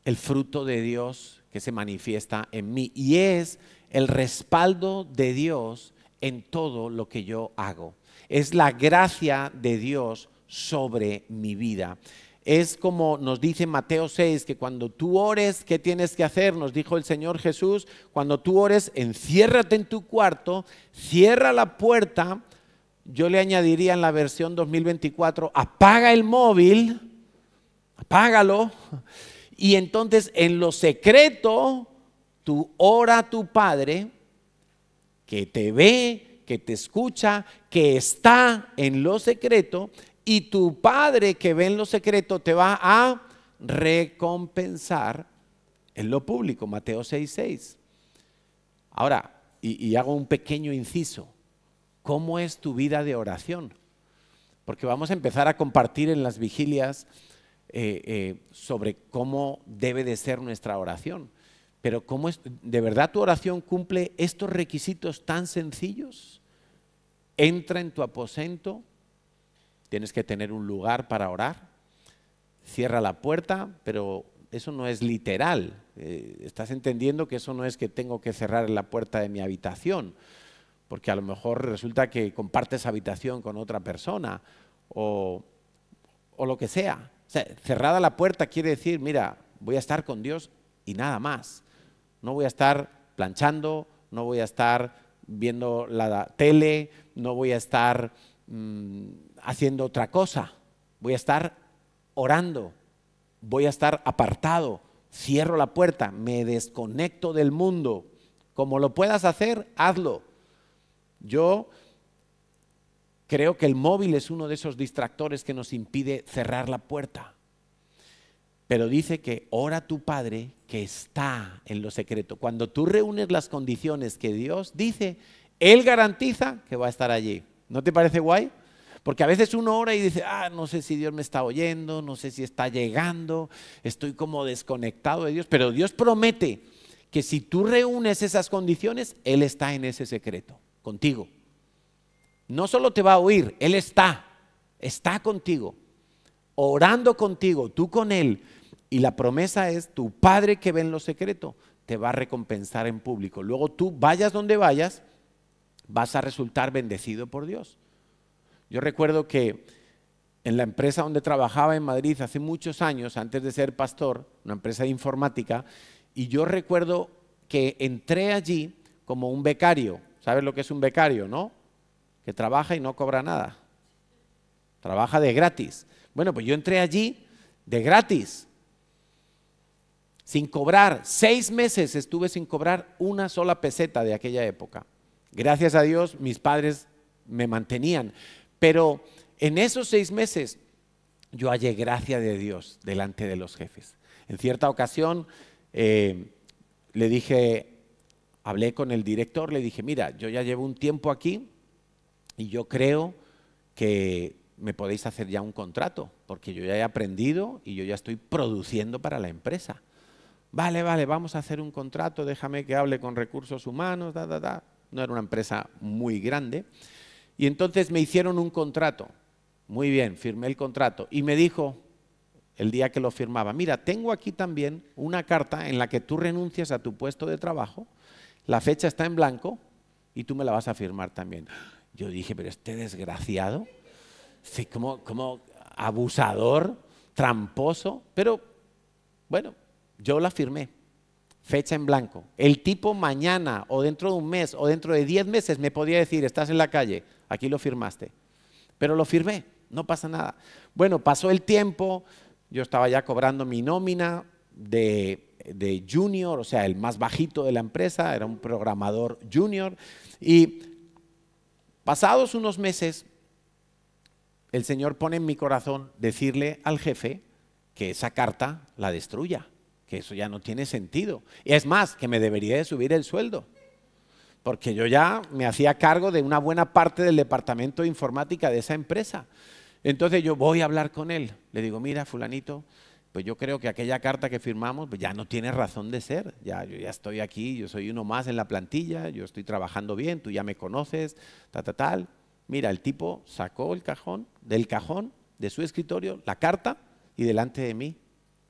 el fruto de Dios que se manifiesta en mí y es el respaldo de Dios en todo lo que yo hago. Es la gracia de Dios sobre mi vida. Es como nos dice Mateo 6, que cuando tú ores, ¿qué tienes que hacer? Nos dijo el Señor Jesús, cuando tú ores, enciérrate en tu cuarto, cierra la puerta. Yo le añadiría en la versión 2024, apaga el móvil, apágalo, y entonces en lo secreto, tú ora a tu Padre, que te ve, que te escucha, que está en lo secreto, y tu Padre que ve en lo secreto te va a recompensar en lo público. Mateo 6:6. Ahora, y hago un pequeño inciso. ¿Cómo es tu vida de oración? Porque vamos a empezar a compartir en las vigilias sobre cómo debe de ser nuestra oración. Pero ¿cómo es? ¿De verdad tu oración cumple estos requisitos tan sencillos? Entra en tu aposento, tienes que tener un lugar para orar, cierra la puerta, pero eso no es literal. Estás entendiendo que eso no es que tengo que cerrar la puerta de mi habitación, porque a lo mejor resulta que compartes habitación con otra persona o lo que sea. O sea, cerrada la puerta quiere decir, mira, voy a estar con Dios y nada más. No voy a estar planchando, no voy a estar viendo la tele, no voy a estar haciendo otra cosa. Voy a estar orando, voy a estar apartado, cierro la puerta, me desconecto del mundo. Como lo puedas hacer, hazlo. Yo creo que el móvil es uno de esos distractores que nos impide cerrar la puerta. Pero dice que ora a tu Padre que está en lo secreto. Cuando tú reúnes las condiciones que Dios dice, Él garantiza que va a estar allí. ¿No te parece guay? Porque a veces uno ora y dice, no sé si Dios me está oyendo, no sé si está llegando, estoy como desconectado de Dios. Pero Dios promete que si tú reúnes esas condiciones, Él está en ese secreto, contigo. No solo te va a oír, Él está contigo, orando contigo, tú con Él. Y la promesa es, tu Padre que ve en lo secreto, te va a recompensar en público. Luego tú vayas donde vayas, vas a resultar bendecido por Dios. Yo recuerdo que en la empresa donde trabajaba en Madrid hace muchos años, antes de ser pastor, una empresa de informática, y yo recuerdo que entré allí como un becario. ¿Sabes lo que es un becario, no? Que trabaja y no cobra nada. Trabaja de gratis. Bueno, pues yo entré allí de gratis, sin cobrar. 6 meses estuve sin cobrar una sola peseta de aquella época. Gracias a Dios, mis padres me mantenían. Pero en esos 6 meses yo hallé gracia de Dios delante de los jefes. En cierta ocasión le dije, hablé con el director, le dije, mira, yo ya llevo un tiempo aquí y yo creo que me podéis hacer ya un contrato, porque yo ya he aprendido y yo ya estoy produciendo para la empresa. Vale, vamos a hacer un contrato, déjame que hable con recursos humanos, No era una empresa muy grande. Y entonces me hicieron un contrato. Muy bien, firmé el contrato. Y me dijo, el día que lo firmaba, mira, tengo aquí también una carta en la que tú renuncias a tu puesto de trabajo, la fecha está en blanco y tú me la vas a firmar también. Yo dije, pero este desgraciado, sí, como abusador, tramposo, pero bueno, yo la firmé. Fecha en blanco. El tipo mañana o dentro de un mes o dentro de 10 meses me podía decir, estás en la calle, aquí lo firmaste. Pero lo firmé, no pasa nada. Bueno, pasó el tiempo, yo estaba ya cobrando mi nómina de junior, o sea, el más bajito de la empresa, era un programador junior. Y pasados unos meses, el Señor pone en mi corazón decirle al jefe que esa carta la destruya, que eso ya no tiene sentido. Y es más, que me debería de subir el sueldo, porque yo ya me hacía cargo de una buena parte del departamento de informática de esa empresa. Entonces yo voy a hablar con él, le digo, mira, fulanito, pues yo creo que aquella carta que firmamos pues ya no tiene razón de ser. Yo ya estoy aquí, yo soy uno más en la plantilla, yo estoy trabajando bien, tú ya me conoces, tal. Mira, el tipo sacó del cajón de su escritorio la carta y delante de mí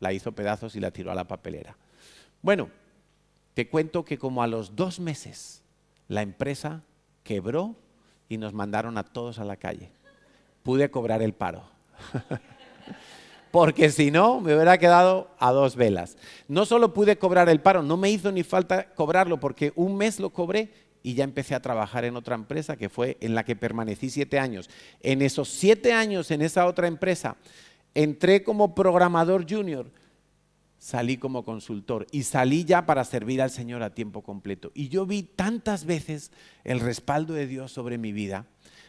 la hizo pedazos y la tiró a la papelera. Bueno, te cuento que como a los 2 meses la empresa quebró y nos mandaron a todos a la calle. Pude cobrar el paro. Porque si no, me hubiera quedado a 2 velas. No solo pude cobrar el paro, no me hizo ni falta cobrarlo, porque un mes lo cobré y ya empecé a trabajar en otra empresa que fue en la que permanecí 7 años. En esos 7 años en esa otra empresa, entré como programador junior, salí como consultor y salí ya para servir al Señor a tiempo completo. Y yo vi tantas veces el respaldo de Dios sobre mi vida,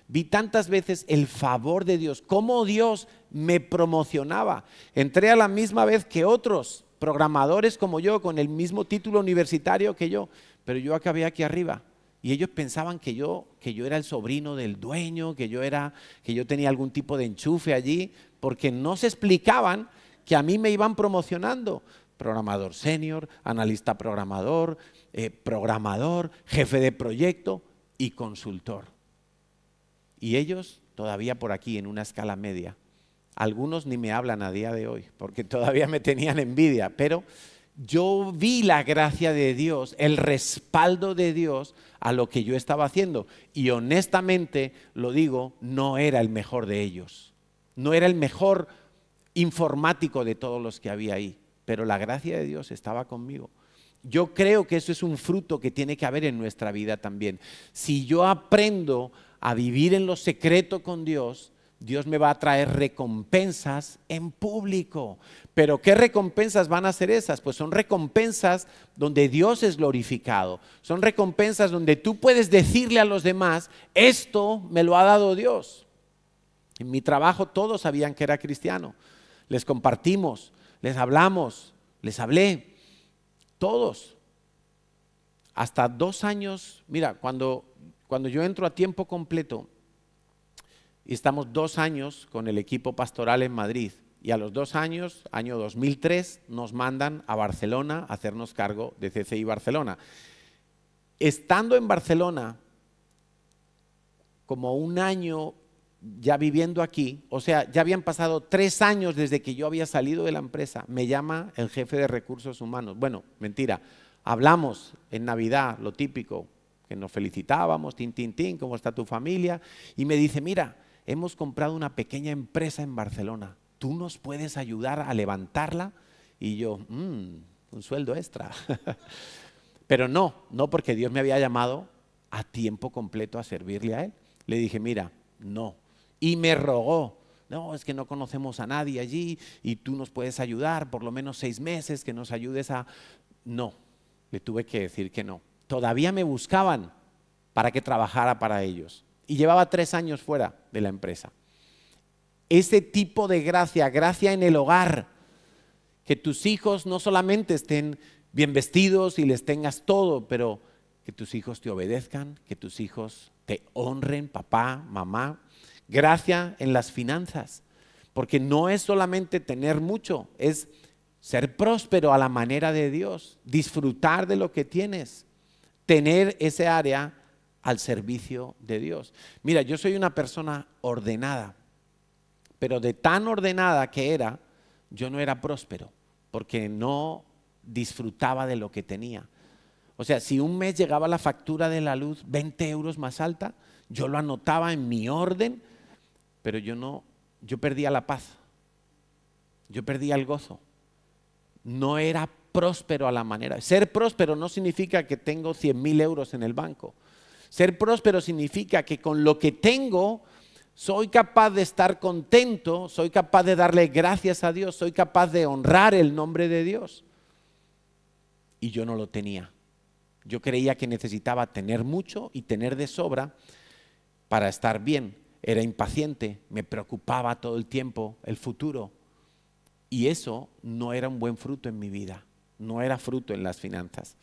vi tantas veces el favor de Dios, cómo Dios me promocionaba. Entré a la misma vez que otros programadores como yo, con el mismo título universitario que yo, pero yo acabé aquí arriba. Y ellos pensaban que yo era el sobrino del dueño, que yo tenía algún tipo de enchufe allí, porque no se explicaban que a mí me iban promocionando. Programador senior, analista programador, jefe de proyecto y consultor. Y ellos todavía por aquí en una escala media. Algunos ni me hablan a día de hoy, porque todavía me tenían envidia, pero yo vi la gracia de Dios, el respaldo de Dios a lo que yo estaba haciendo. Y honestamente, lo digo, no era el mejor de ellos. No era el mejor informático de todos los que había ahí, pero la gracia de Dios estaba conmigo. Yo creo que eso es un fruto que tiene que haber en nuestra vida también. Si yo aprendo a vivir en lo secreto con Dios, Dios me va a traer recompensas en público. Pero ¿qué recompensas van a ser esas? Pues son recompensas donde Dios es glorificado. Son recompensas donde tú puedes decirle a los demás, esto me lo ha dado Dios. En mi trabajo todos sabían que era cristiano. Les compartimos, les hablamos, les hablé. Todos. Hasta 2 años, mira, cuando yo entro a tiempo completo, y estamos 2 años con el equipo pastoral en Madrid. Y a los 2 años, año 2003, nos mandan a Barcelona a hacernos cargo de CCI Barcelona. Estando en Barcelona, como 1 año ya viviendo aquí, o sea, ya habían pasado 3 años desde que yo había salido de la empresa, me llama el jefe de recursos humanos. Bueno, mentira, hablamos en Navidad, lo típico, que nos felicitábamos, tin, tin, tin, ¿cómo está tu familia? Y me dice, mira, hemos comprado una pequeña empresa en Barcelona. ¿Tú nos puedes ayudar a levantarla? Y yo, un sueldo extra. Pero no porque Dios me había llamado a tiempo completo a servirle a Él. Le dije, mira, no. Y me rogó, no, es que no conocemos a nadie allí y tú nos puedes ayudar, por lo menos 6 meses, que nos ayudes a... No, le tuve que decir que no. Todavía me buscaban para que trabajara para ellos. Y llevaba 3 años fuera de la empresa. Ese tipo de gracia, gracia en el hogar, que tus hijos no solamente estén bien vestidos y les tengas todo, pero que tus hijos te obedezcan, que tus hijos te honren, papá, mamá. Gracia en las finanzas, porque no es solamente tener mucho, es ser próspero a la manera de Dios, disfrutar de lo que tienes, tener ese área al servicio de Dios. Mira, yo soy una persona ordenada, pero de tan ordenada que era, yo no era próspero, porque no disfrutaba de lo que tenía. O sea, si un mes llegaba la factura de la luz 20 euros más alta, yo lo anotaba en mi orden, pero yo perdía la paz, yo perdía el gozo. No era próspero a la manera. Ser próspero no significa que tengo 100.000 euros en el banco. Ser próspero significa que con lo que tengo soy capaz de estar contento, soy capaz de darle gracias a Dios, soy capaz de honrar el nombre de Dios. Y yo no lo tenía. Yo creía que necesitaba tener mucho y tener de sobra para estar bien. Era impaciente, me preocupaba todo el tiempo el futuro. Y eso no era un buen fruto en mi vida, no era fruto en las finanzas.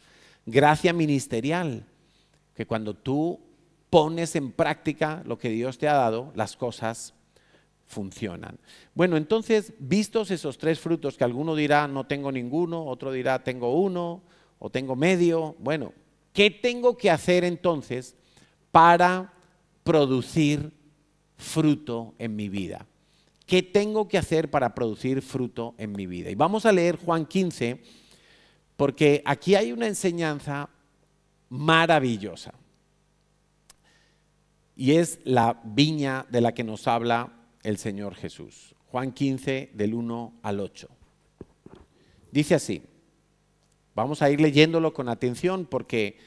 Gracia ministerial, que cuando tú pones en práctica lo que Dios te ha dado, las cosas funcionan. Bueno, entonces, vistos esos 3 frutos, que alguno dirá no tengo ninguno, otro dirá tengo uno o tengo medio. Bueno, ¿qué tengo que hacer entonces para producir fruto en mi vida? ¿Qué tengo que hacer para producir fruto en mi vida? Y vamos a leer Juan 15, porque aquí hay una enseñanza maravillosa. Y es la viña de la que nos habla el Señor Jesús. Juan 15, del 1 al 8. Dice así, vamos a ir leyéndolo con atención, porque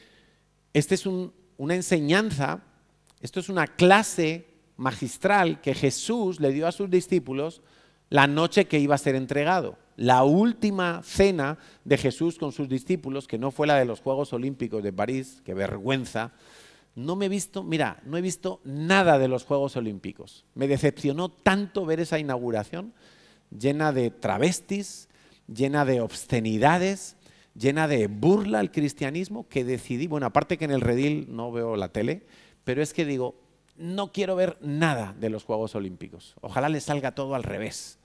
esta es una enseñanza, esto es una clase magistral que Jesús le dio a sus discípulos la noche que iba a ser entregado. La última cena de Jesús con sus discípulos, que no fue la de los Juegos Olímpicos de París, qué vergüenza. No he visto nada de los Juegos Olímpicos. Me decepcionó tanto ver esa inauguración llena de travestis, llena de obscenidades, llena de burla al cristianismo, que decidí, bueno, aparte que en el redil no veo la tele, pero es que digo, no quiero ver nada de los Juegos Olímpicos. Ojalá les salga todo al revés.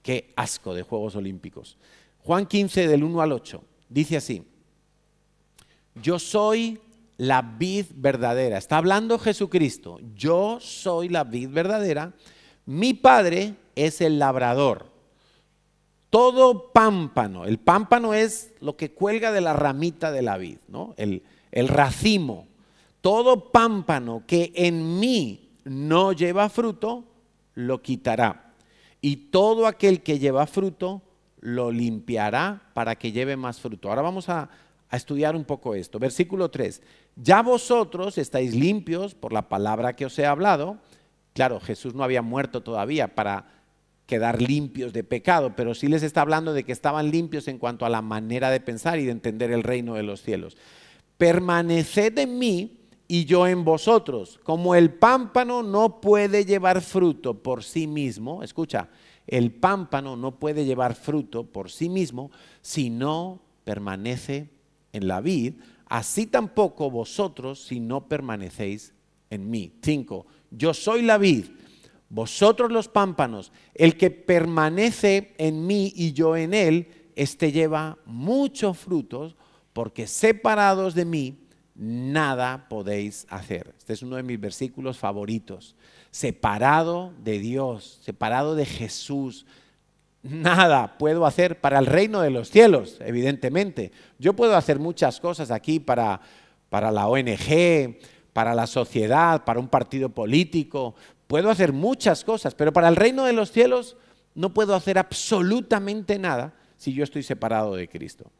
Qué asco de Juegos Olímpicos. Juan 15, del 1 al 8, dice así: yo soy la vid verdadera. Está hablando Jesucristo. Yo soy la vid verdadera. Mi Padre es el labrador. Todo pámpano, el pámpano es lo que cuelga de la ramita de la vid, ¿no? El racimo. Todo pámpano que en mí no lleva fruto, lo quitará. Y todo aquel que lleva fruto, lo limpiará para que lleve más fruto. Ahora vamos a estudiar un poco esto. Versículo 3. Ya vosotros estáis limpios por la palabra que os he hablado. Claro, Jesús no había muerto todavía para quedar limpios de pecado, pero sí les está hablando de que estaban limpios en cuanto a la manera de pensar y de entender el reino de los cielos. Permaneced en mí y yo en vosotros. Como el pámpano no puede llevar fruto por sí mismo, escucha, el pámpano no puede llevar fruto por sí mismo si no permanece en la vid, así tampoco vosotros si no permanecéis en mí. 5. Yo soy la vid, vosotros los pámpanos. El que permanece en mí y yo en él, éste lleva muchos frutos, porque separados de mí nada podéis hacer. Este es uno de mis versículos favoritos. Separado de Dios, separado de Jesús, nada puedo hacer para el reino de los cielos, evidentemente. Yo puedo hacer muchas cosas aquí para la ONG, para la sociedad, para un partido político. Puedo hacer muchas cosas, pero para el reino de los cielos no puedo hacer absolutamente nada si yo estoy separado de Cristo.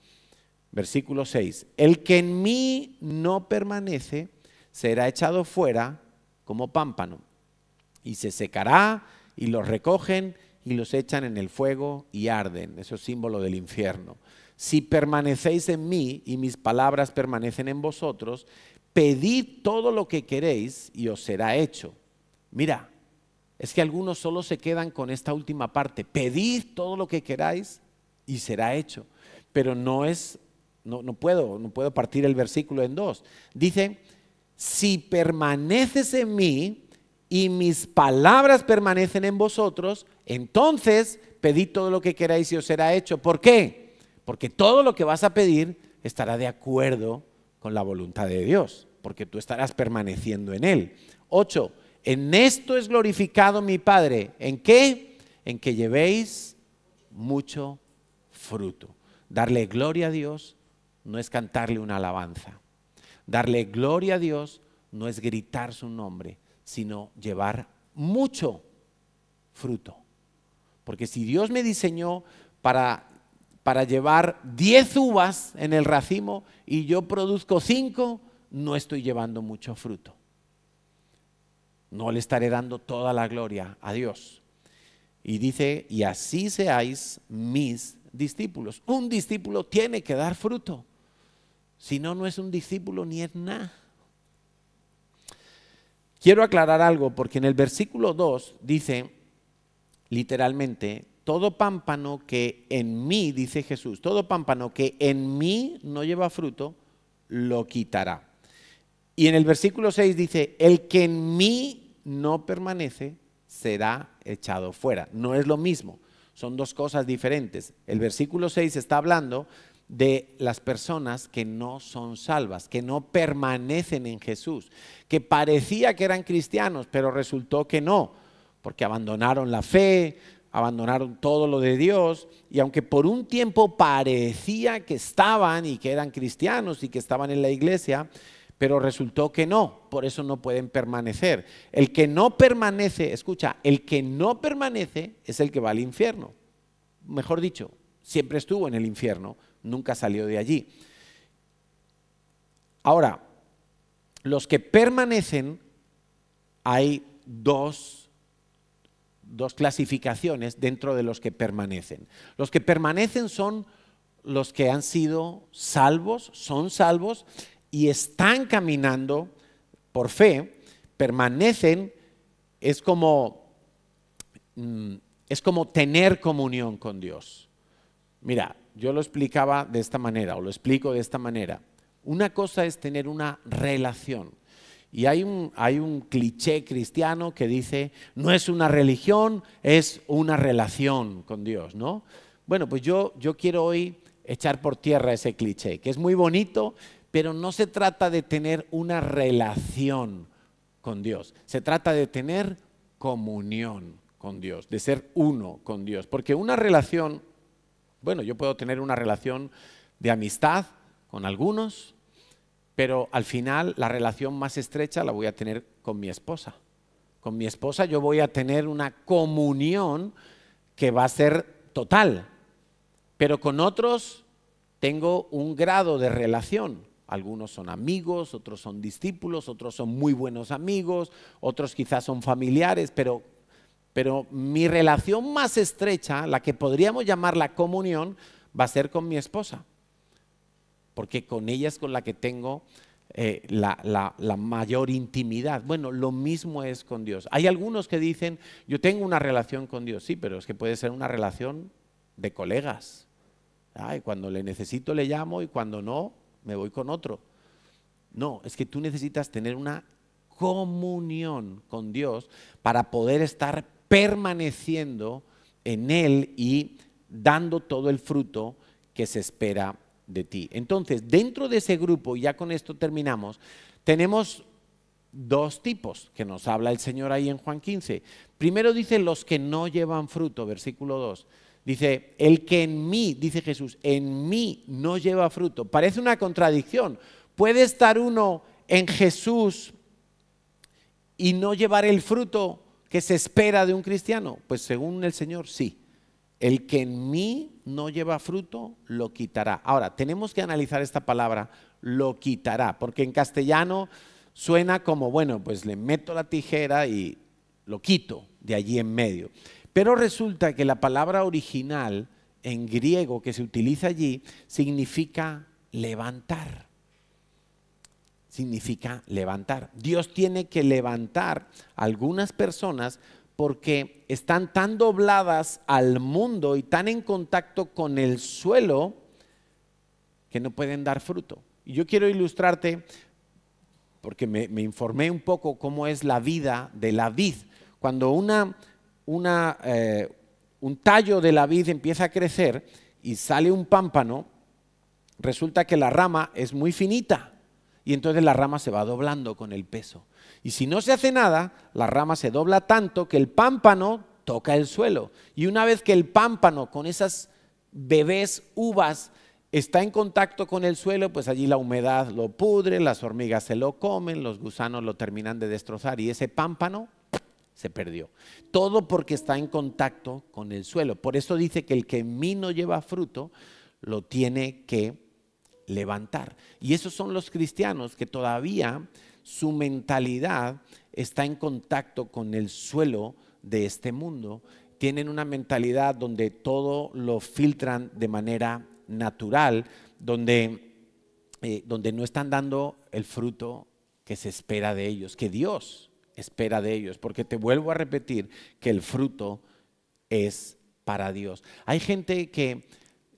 Versículo 6. El que en mí no permanece será echado fuera como pámpano y se secará y los recogen y los echan en el fuego y arden. Eso es símbolo del infierno. Si permanecéis en mí y mis palabras permanecen en vosotros, pedid todo lo que queréis y os será hecho. Mira, es que algunos solo se quedan con esta última parte. Pedid todo lo que queráis y será hecho. Pero no puedo partir el versículo en dos. Dice, si permaneces en mí y mis palabras permanecen en vosotros, entonces pedid todo lo que queráis y os será hecho. ¿Por qué? Porque todo lo que vas a pedir estará de acuerdo con la voluntad de Dios, porque tú estarás permaneciendo en Él. 8. En esto es glorificado mi Padre. ¿En qué? En que llevéis mucho fruto. Darle gloria a Dios no es cantarle una alabanza. Darle gloria a Dios no es gritar su nombre, sino llevar mucho fruto. Porque si Dios me diseñó para llevar 10 uvas en el racimo y yo produzco 5, no estoy llevando mucho fruto. No le estaré dando toda la gloria a Dios. Y dice, y así seáis mis discípulos. Un discípulo tiene que dar fruto. Si no, no es un discípulo ni es nada. Quiero aclarar algo, porque en el versículo 2 dice, literalmente, todo pámpano que en mí, dice Jesús, todo pámpano que en mí no lleva fruto, lo quitará. Y en el versículo 6 dice, el que en mí no permanece será echado fuera. No es lo mismo, son dos cosas diferentes. El versículo 6 está hablando de las personas que no son salvas, que no permanecen en Jesús, que parecía que eran cristianos, pero resultó que no, porque abandonaron la fe, abandonaron todo lo de Dios, y aunque por un tiempo parecía que estaban y que eran cristianos y que estaban en la iglesia, pero resultó que no, por eso no pueden permanecer. El que no permanece, escucha, el que no permanece es el que va al infierno. Mejor dicho, siempre estuvo en el infierno, nunca salió de allí. Ahora, los que permanecen, hay dos clasificaciones dentro de los que permanecen. Los que permanecen son los que han sido salvos, son salvos y están caminando por fe, permanecen, es como tener comunión con Dios. Mira, yo lo explicaba de esta manera, o lo explico de esta manera. Una cosa es tener una relación. Y hay un cliché cristiano que dice, no es una religión, es una relación con Dios, ¿no? Bueno, pues yo quiero hoy echar por tierra ese cliché, que es muy bonito, pero no se trata de tener una relación con Dios. Se trata de tener comunión con Dios, de ser uno con Dios. Porque una relación, bueno, yo puedo tener una relación de amistad con algunos, pero al final la relación más estrecha la voy a tener con mi esposa. Con mi esposa yo voy a tener una comunión que va a ser total, pero con otros tengo un grado de relación. Algunos son amigos, otros son discípulos, otros son muy buenos amigos, otros quizás son familiares, pero mi relación más estrecha, la que podríamos llamar la comunión, va a ser con mi esposa, porque con ella es con la que tengo la mayor intimidad. Bueno, lo mismo es con Dios. Hay algunos que dicen, yo tengo una relación con Dios, sí, pero es que puede ser una relación de colegas. Ay, cuando le necesito le llamo y cuando no, me voy con otro. No, es que tú necesitas tener una comunión con Dios para poder estar permaneciendo en Él y dando todo el fruto que se espera de ti. Entonces, dentro de ese grupo, y ya con esto terminamos, tenemos dos tipos que nos habla el Señor ahí en Juan 15. Primero dice los que no llevan fruto, versículo 2. Dice, el que en mí, dice Jesús, en mí no lleva fruto. Parece una contradicción. ¿Puede estar uno en Jesús y no llevar el fruto que se espera de un cristiano? Pues según el Señor, sí. El que en mí no lleva fruto, lo quitará. Ahora, tenemos que analizar esta palabra, lo quitará, porque en castellano suena como, bueno, pues le meto la tijera y lo quito de allí en medio. Pero resulta que la palabra original en griego que se utiliza allí significa levantar. Significa levantar. Dios tiene que levantar a algunas personas porque están tan dobladas al mundo y tan en contacto con el suelo que no pueden dar fruto. Y yo quiero ilustrarte, porque me informé un poco cómo es la vida de la vid. Cuando un tallo de la vid empieza a crecer y sale un pámpano, resulta que la rama es muy finita y entonces la rama se va doblando con el peso. Y si no se hace nada, la rama se dobla tanto que el pámpano toca el suelo. Y una vez que el pámpano con esas bebés uvas está en contacto con el suelo, pues allí la humedad lo pudre, las hormigas se lo comen, los gusanos lo terminan de destrozar y ese pámpano se perdió. Todo porque está en contacto con el suelo. Por eso dice que el que en mí no lleva fruto, lo tiene que levantar. Y esos son los cristianos que todavía su mentalidad está en contacto con el suelo de este mundo. Tienen una mentalidad donde todo lo filtran de manera natural, donde no están dando el fruto que se espera de ellos, que Dios espera de ellos, porque te vuelvo a repetir que el fruto es para Dios. Hay gente que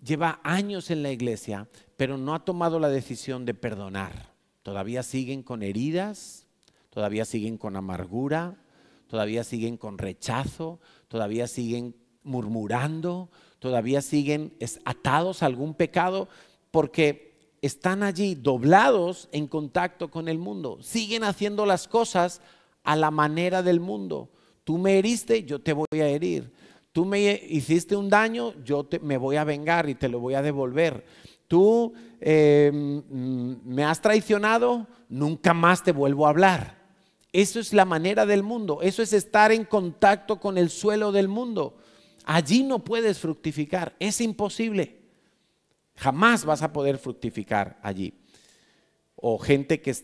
lleva años en la iglesia, pero no ha tomado la decisión de perdonar. Todavía siguen con heridas, todavía siguen con amargura, todavía siguen con rechazo, todavía siguen murmurando, todavía siguen atados a algún pecado porque están allí doblados en contacto con el mundo. Siguen haciendo las cosas a la manera del mundo. Tú me heriste, yo te voy a herir. Tú me hiciste un daño, me voy a vengar y te lo voy a devolver. Tú me has traicionado, nunca más te vuelvo a hablar. Eso es la manera del mundo, eso es estar en contacto con el suelo del mundo. Allí no puedes fructificar, es imposible. Jamás vas a poder fructificar allí. O gente que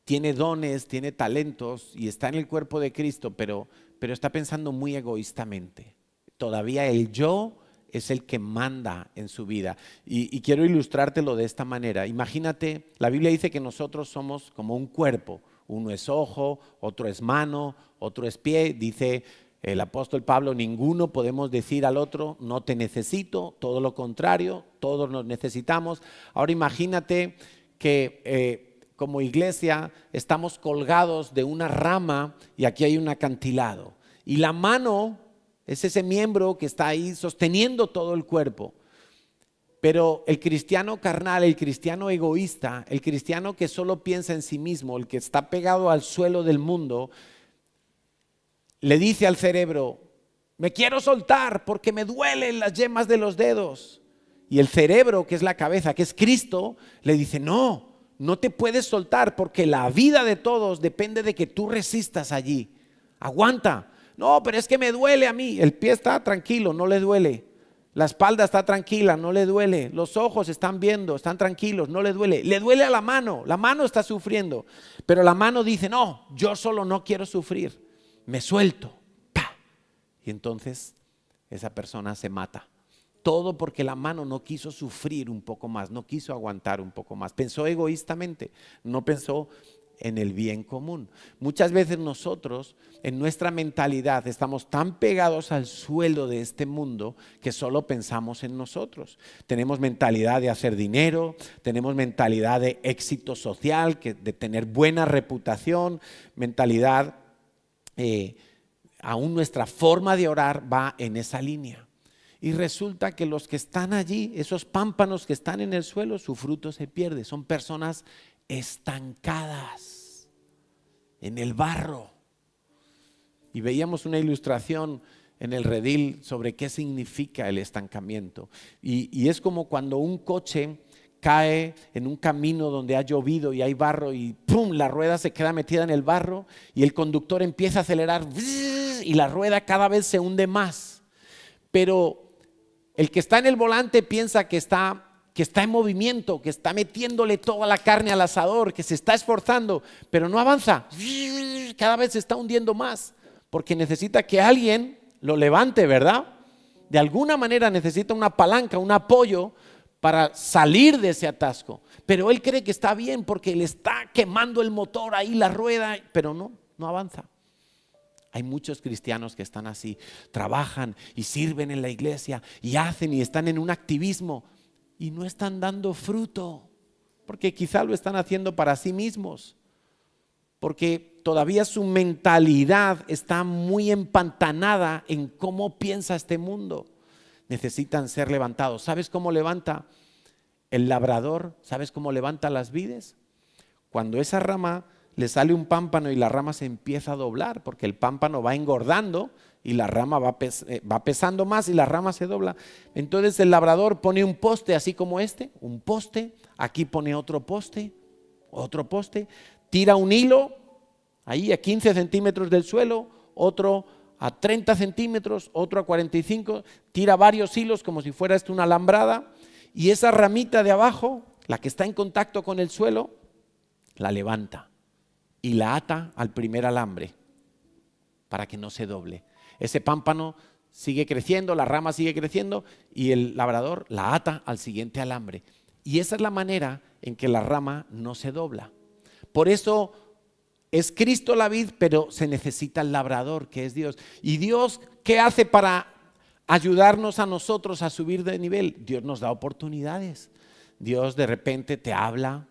tiene dones, tiene talentos y está en el cuerpo de Cristo, pero está pensando muy egoístamente. Todavía el yo es el que manda en su vida. Y quiero ilustrártelo de esta manera. Imagínate, la Biblia dice que nosotros somos como un cuerpo. Uno es ojo, otro es mano, otro es pie. Dice el apóstol Pablo, ninguno podemos decir al otro, no te necesito, todo lo contrario, todos nos necesitamos. Ahora imagínate que como iglesia estamos colgados de una rama y aquí hay un acantilado. Y la mano es ese miembro que está ahí sosteniendo todo el cuerpo. Pero el cristiano carnal, el cristiano egoísta, el cristiano que solo piensa en sí mismo, el que está pegado al suelo del mundo, le dice al cerebro, me quiero soltar porque me duelen las yemas de los dedos. Y el cerebro, que es la cabeza, que es Cristo, le dice, no te puedes soltar porque la vida de todos depende de que tú resistas allí. Aguanta. No, pero es que me duele a mí. El pie está tranquilo, no le duele. La espalda está tranquila, no le duele. Los ojos están viendo, están tranquilos, no le duele. Le duele a la mano está sufriendo. Pero la mano dice, no, yo solo no quiero sufrir. Me suelto. ¡Pah! Y entonces esa persona se mata. Todo porque la mano no quiso sufrir un poco más, no quiso aguantar un poco más. Pensó egoístamente, no pensó en el bien común. Muchas veces nosotros, en nuestra mentalidad, estamos tan pegados al suelo de este mundo que solo pensamos en nosotros. Tenemos mentalidad de hacer dinero, tenemos mentalidad de éxito social, de tener buena reputación, mentalidad, aún nuestra forma de orar va en esa línea. Y resulta que los que están allí, esos pámpanos que están en el suelo, su fruto se pierde. Son personas estancadas en el barro. Y veíamos una ilustración en el redil sobre qué significa el estancamiento. Y es como cuando un coche cae en un camino donde ha llovido y hay barro y ¡pum!, la rueda se queda metida en el barro y el conductor empieza a acelerar y la rueda cada vez se hunde más. Pero el que está en el volante piensa que está en movimiento, que está metiéndole toda la carne al asador, que se está esforzando, pero no avanza. Cada vez se está hundiendo más, porque necesita que alguien lo levante, ¿verdad? De alguna manera necesita una palanca, un apoyo para salir de ese atasco. Pero él cree que está bien porque le está quemando el motor ahí, la rueda, pero no avanza. Hay muchos cristianos que están así, trabajan y sirven en la iglesia y hacen y están en un activismo y no están dando fruto, porque quizá lo están haciendo para sí mismos, porque todavía su mentalidad está muy empantanada en cómo piensa este mundo. Necesitan ser levantados. ¿Sabes cómo levanta el labrador? ¿Sabes cómo levanta las vides? Cuando esa rama le sale un pámpano y la rama se empieza a doblar, porque el pámpano va engordando y la rama va pesando más y la rama se dobla. Entonces el labrador pone un poste así como este, un poste, aquí pone otro poste, tira un hilo ahí a 15 centímetros del suelo, otro a 30 centímetros, otro a 45, tira varios hilos como si fuera esto una alambrada y esa ramita de abajo, la que está en contacto con el suelo, la levanta y la ata al primer alambre para que no se doble. Ese pámpano sigue creciendo, la rama sigue creciendo y el labrador la ata al siguiente alambre. Y esa es la manera en que la rama no se dobla. Por eso es Cristo la vid, pero se necesita el labrador, que es Dios. ¿Y Dios qué hace para ayudarnos a nosotros a subir de nivel? Dios nos da oportunidades. Dios de repente te habla.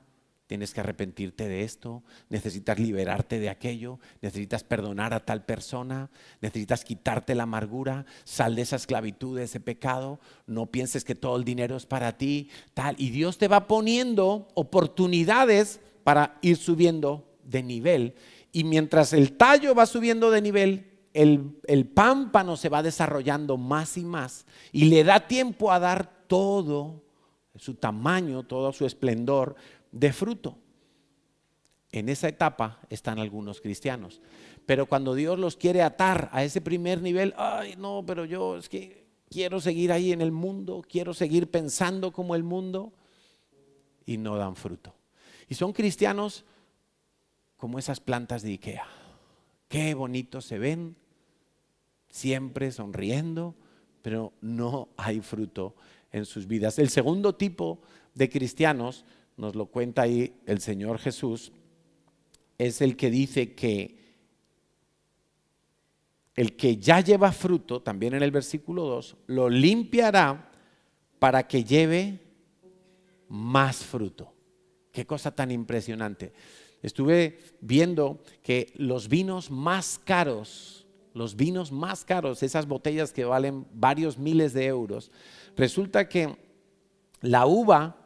Tienes que arrepentirte de esto, necesitas liberarte de aquello, necesitas perdonar a tal persona, necesitas quitarte la amargura, sal de esa esclavitud, de ese pecado, no pienses que todo el dinero es para ti, tal. Y Dios te va poniendo oportunidades para ir subiendo de nivel. Y mientras el tallo va subiendo de nivel, el pámpano se va desarrollando más y más y le da tiempo a dar todo su tamaño, todo su esplendor de fruto. En esa etapa están algunos cristianos, pero cuando Dios los quiere atar a ese primer nivel, ay no, pero yo es que quiero seguir ahí en el mundo, quiero seguir pensando como el mundo, y no dan fruto. Y son cristianos como esas plantas de IKEA, qué bonitos se ven, siempre sonriendo, pero no hay fruto en sus vidas. El segundo tipo de cristianos, nos lo cuenta ahí el Señor Jesús, es el que dice que el que ya lleva fruto, también en el versículo 2, lo limpiará para que lleve más fruto. Qué cosa tan impresionante. Estuve viendo que los vinos más caros, esas botellas que valen varios miles de euros, resulta que la uva,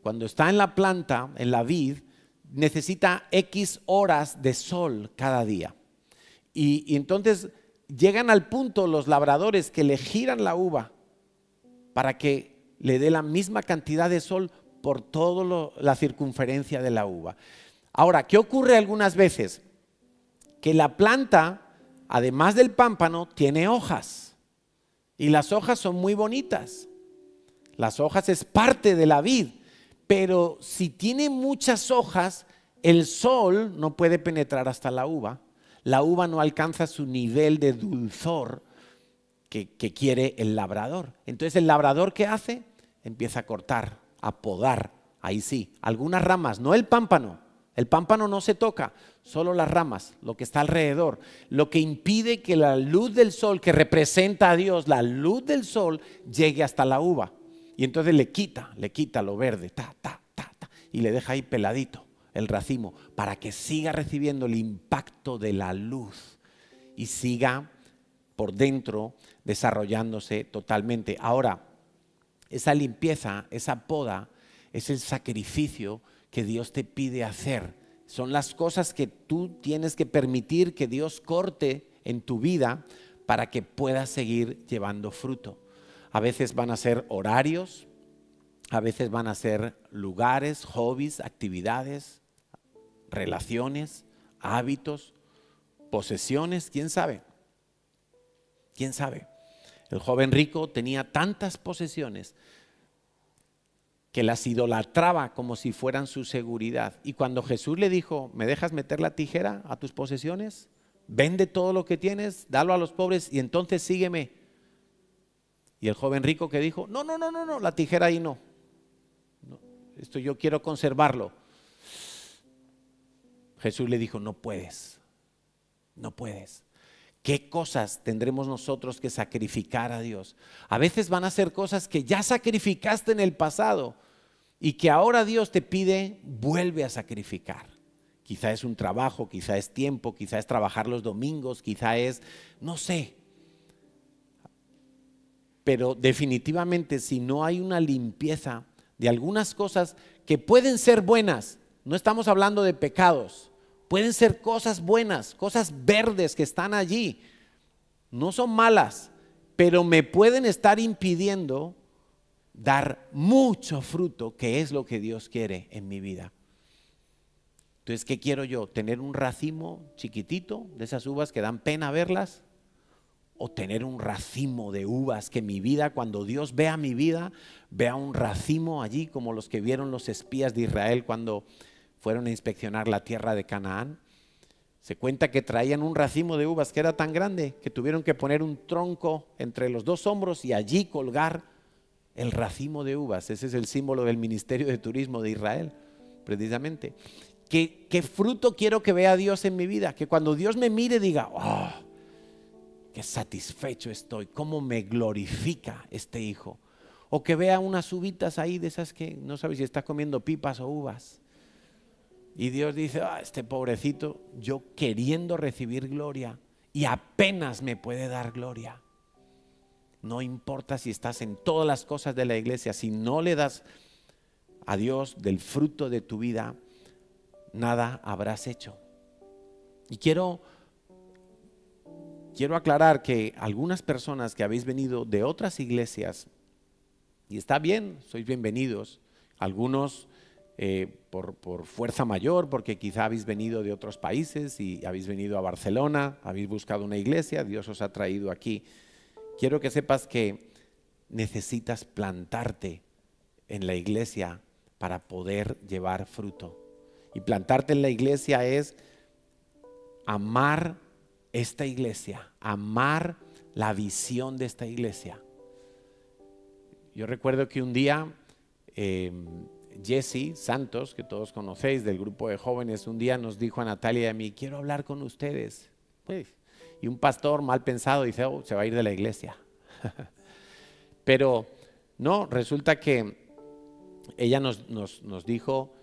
cuando está en la planta, en la vid, necesita X horas de sol cada día. Y entonces llegan al punto los labradores que le giran la uva para que le dé la misma cantidad de sol por toda la circunferencia de la uva. Ahora, ¿qué ocurre algunas veces? Que la planta, además del pámpano, tiene hojas. Y las hojas son muy bonitas. Las hojas es parte de la vid, pero si tiene muchas hojas, el sol no puede penetrar hasta la uva. La uva no alcanza su nivel de dulzor que quiere el labrador. Entonces, ¿el labrador qué hace? Empieza a cortar, a podar, ahí sí, algunas ramas, no el pámpano. El pámpano no se toca, solo las ramas, lo que está alrededor, lo que impide que la luz del sol, que representa a Dios, la luz del sol, llegue hasta la uva. Y entonces le quita lo verde, y le deja ahí peladito el racimo, para que siga recibiendo el impacto de la luz y siga por dentro desarrollándose totalmente. Ahora, esa limpieza, esa poda, es el sacrificio que Dios te pide hacer. Son las cosas que tú tienes que permitir que Dios corte en tu vida para que puedas seguir llevando fruto. A veces van a ser horarios, a veces van a ser lugares, hobbies, actividades, relaciones, hábitos, posesiones, ¿quién sabe? ¿Quién sabe? El joven rico tenía tantas posesiones que las idolatraba como si fueran su seguridad. Y cuando Jesús le dijo, ¿me dejas meter la tijera a tus posesiones? Vende todo lo que tienes, dalo a los pobres y entonces sígueme. Y el joven rico que dijo, no, la tijera ahí no. Esto yo quiero conservarlo. Jesús le dijo, no puedes. ¿Qué cosas tendremos nosotros que sacrificar a Dios? A veces van a ser cosas que ya sacrificaste en el pasado y que ahora Dios te pide, vuelve a sacrificar. Quizá es un trabajo, quizá es tiempo, quizá es trabajar los domingos, quizá es, no sé. Pero definitivamente si no hay una limpieza de algunas cosas que pueden ser buenas, no estamos hablando de pecados, pueden ser cosas buenas, cosas verdes que están allí, no son malas, pero me pueden estar impidiendo dar mucho fruto, que es lo que Dios quiere en mi vida. Entonces, ¿qué quiero yo? ¿Tener un racimo chiquitito de esas uvas que dan pena verlas? ¿O tener un racimo de uvas que mi vida, cuando Dios vea mi vida, vea un racimo allí como los que vieron los espías de Israel cuando fueron a inspeccionar la tierra de Canaán? Se cuenta que traían un racimo de uvas que era tan grande que tuvieron que poner un tronco entre los dos hombros y allí colgar el racimo de uvas. Ese es el símbolo del ministerio de turismo de Israel, precisamente. ¿Qué fruto quiero que vea Dios en mi vida? Que cuando Dios me mire diga, ¡oh! Qué satisfecho estoy, cómo me glorifica este hijo. O que vea unas uvitas ahí de esas que no sabes si está comiendo pipas o uvas. Y Dios dice, este pobrecito, yo queriendo recibir gloria y apenas me puede dar gloria. No importa si estás en todas las cosas de la iglesia, si no le das a Dios del fruto de tu vida, nada habrás hecho. Y quiero aclarar que algunas personas que habéis venido de otras iglesias, y está bien, sois bienvenidos, algunos por fuerza mayor, porque quizá habéis venido de otros países y habéis venido a Barcelona, habéis buscado una iglesia, Dios os ha traído aquí. Quiero que sepas que necesitas plantarte en la iglesia para poder llevar fruto. Y plantarte en la iglesia es amar esta iglesia, amar la visión de esta iglesia. Yo recuerdo que un día Jesse Santos, que todos conocéis del grupo de jóvenes, un día nos dijo a Natalia y a mí, quiero hablar con ustedes. Y un pastor mal pensado dice, se va a ir de la iglesia. Pero no, resulta que ella nos dijo,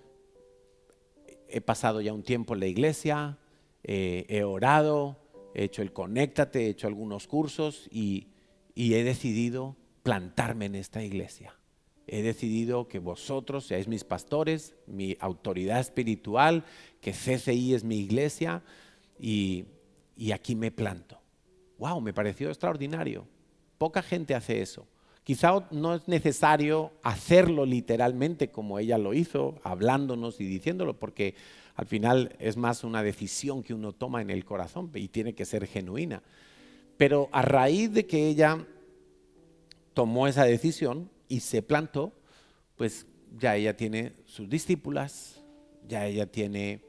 he pasado ya un tiempo en la iglesia, he orado, he hecho el conéctate, he hecho algunos cursos y he decidido plantarme en esta iglesia. He decidido que vosotros seáis mis pastores, mi autoridad espiritual, que CCI es mi iglesia y aquí me planto. ¡Wow! Me pareció extraordinario. Poca gente hace eso. Quizá no es necesario hacerlo literalmente como ella lo hizo, hablándonos y diciéndolo, porque al final es más una decisión que uno toma en el corazón y tiene que ser genuina. Pero a raíz de que ella tomó esa decisión y se plantó, pues ya ella tiene sus discípulas, ya ella tiene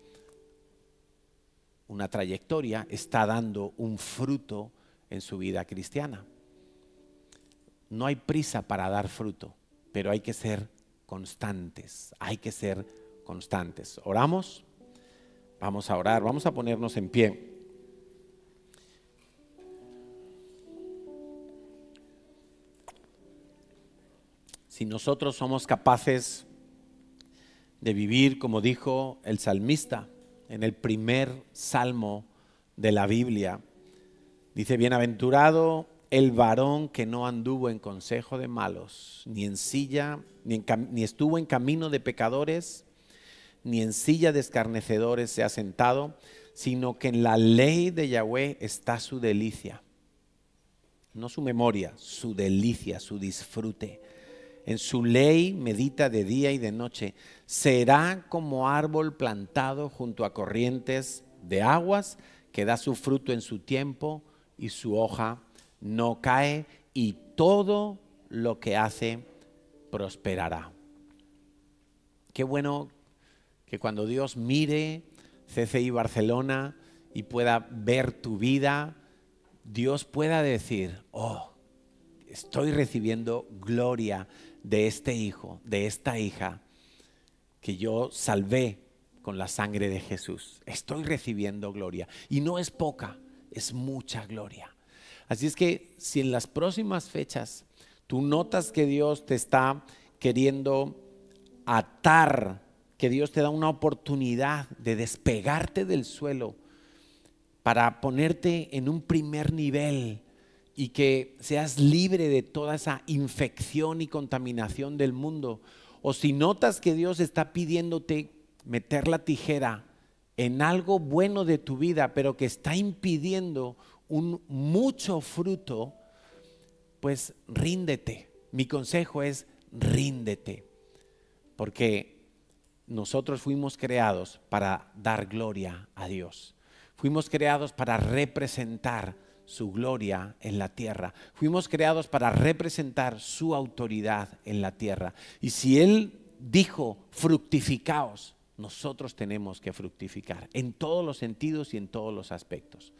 una trayectoria, está dando un fruto en su vida cristiana. No hay prisa para dar fruto, pero hay que ser constantes, hay que ser constantes. ¿Oramos? Vamos a orar, vamos a ponernos en pie. Si nosotros somos capaces de vivir como dijo el salmista en el primer salmo de la Biblia, dice: bienaventurado el varón que no anduvo en consejo de malos, ni en silla, ni estuvo en camino de pecadores, ni en silla de escarnecedores se ha sentado, sino que en la ley de Yahweh está su delicia. No su memoria, su delicia, su disfrute. En su ley medita de día y de noche. Será como árbol plantado junto a corrientes de aguas, que da su fruto en su tiempo y su hoja no cae, y todo lo que hace prosperará. Qué bueno que cuando Dios mire CCI Barcelona y pueda ver tu vida, Dios pueda decir: oh, estoy recibiendo gloria de este hijo, de esta hija que yo salvé con la sangre de Jesús. Estoy recibiendo gloria, y no es poca, es mucha gloria. Así es que si en las próximas fechas tú notas que Dios te está queriendo atar, que Dios te da una oportunidad de despegarte del suelo para ponerte en un primer nivel y que seas libre de toda esa infección y contaminación del mundo, o si notas que Dios está pidiéndote meter la tijera en algo bueno de tu vida, pero que está impidiendo un mucho fruto, pues ríndete. Mi consejo es: ríndete, porque nosotros fuimos creados para dar gloria a Dios. Fuimos creados para representar su gloria en la tierra. Fuimos creados para representar su autoridad en la tierra. Y si Él dijo: fructificaos, nosotros tenemos que fructificar en todos los sentidos y en todos los aspectos.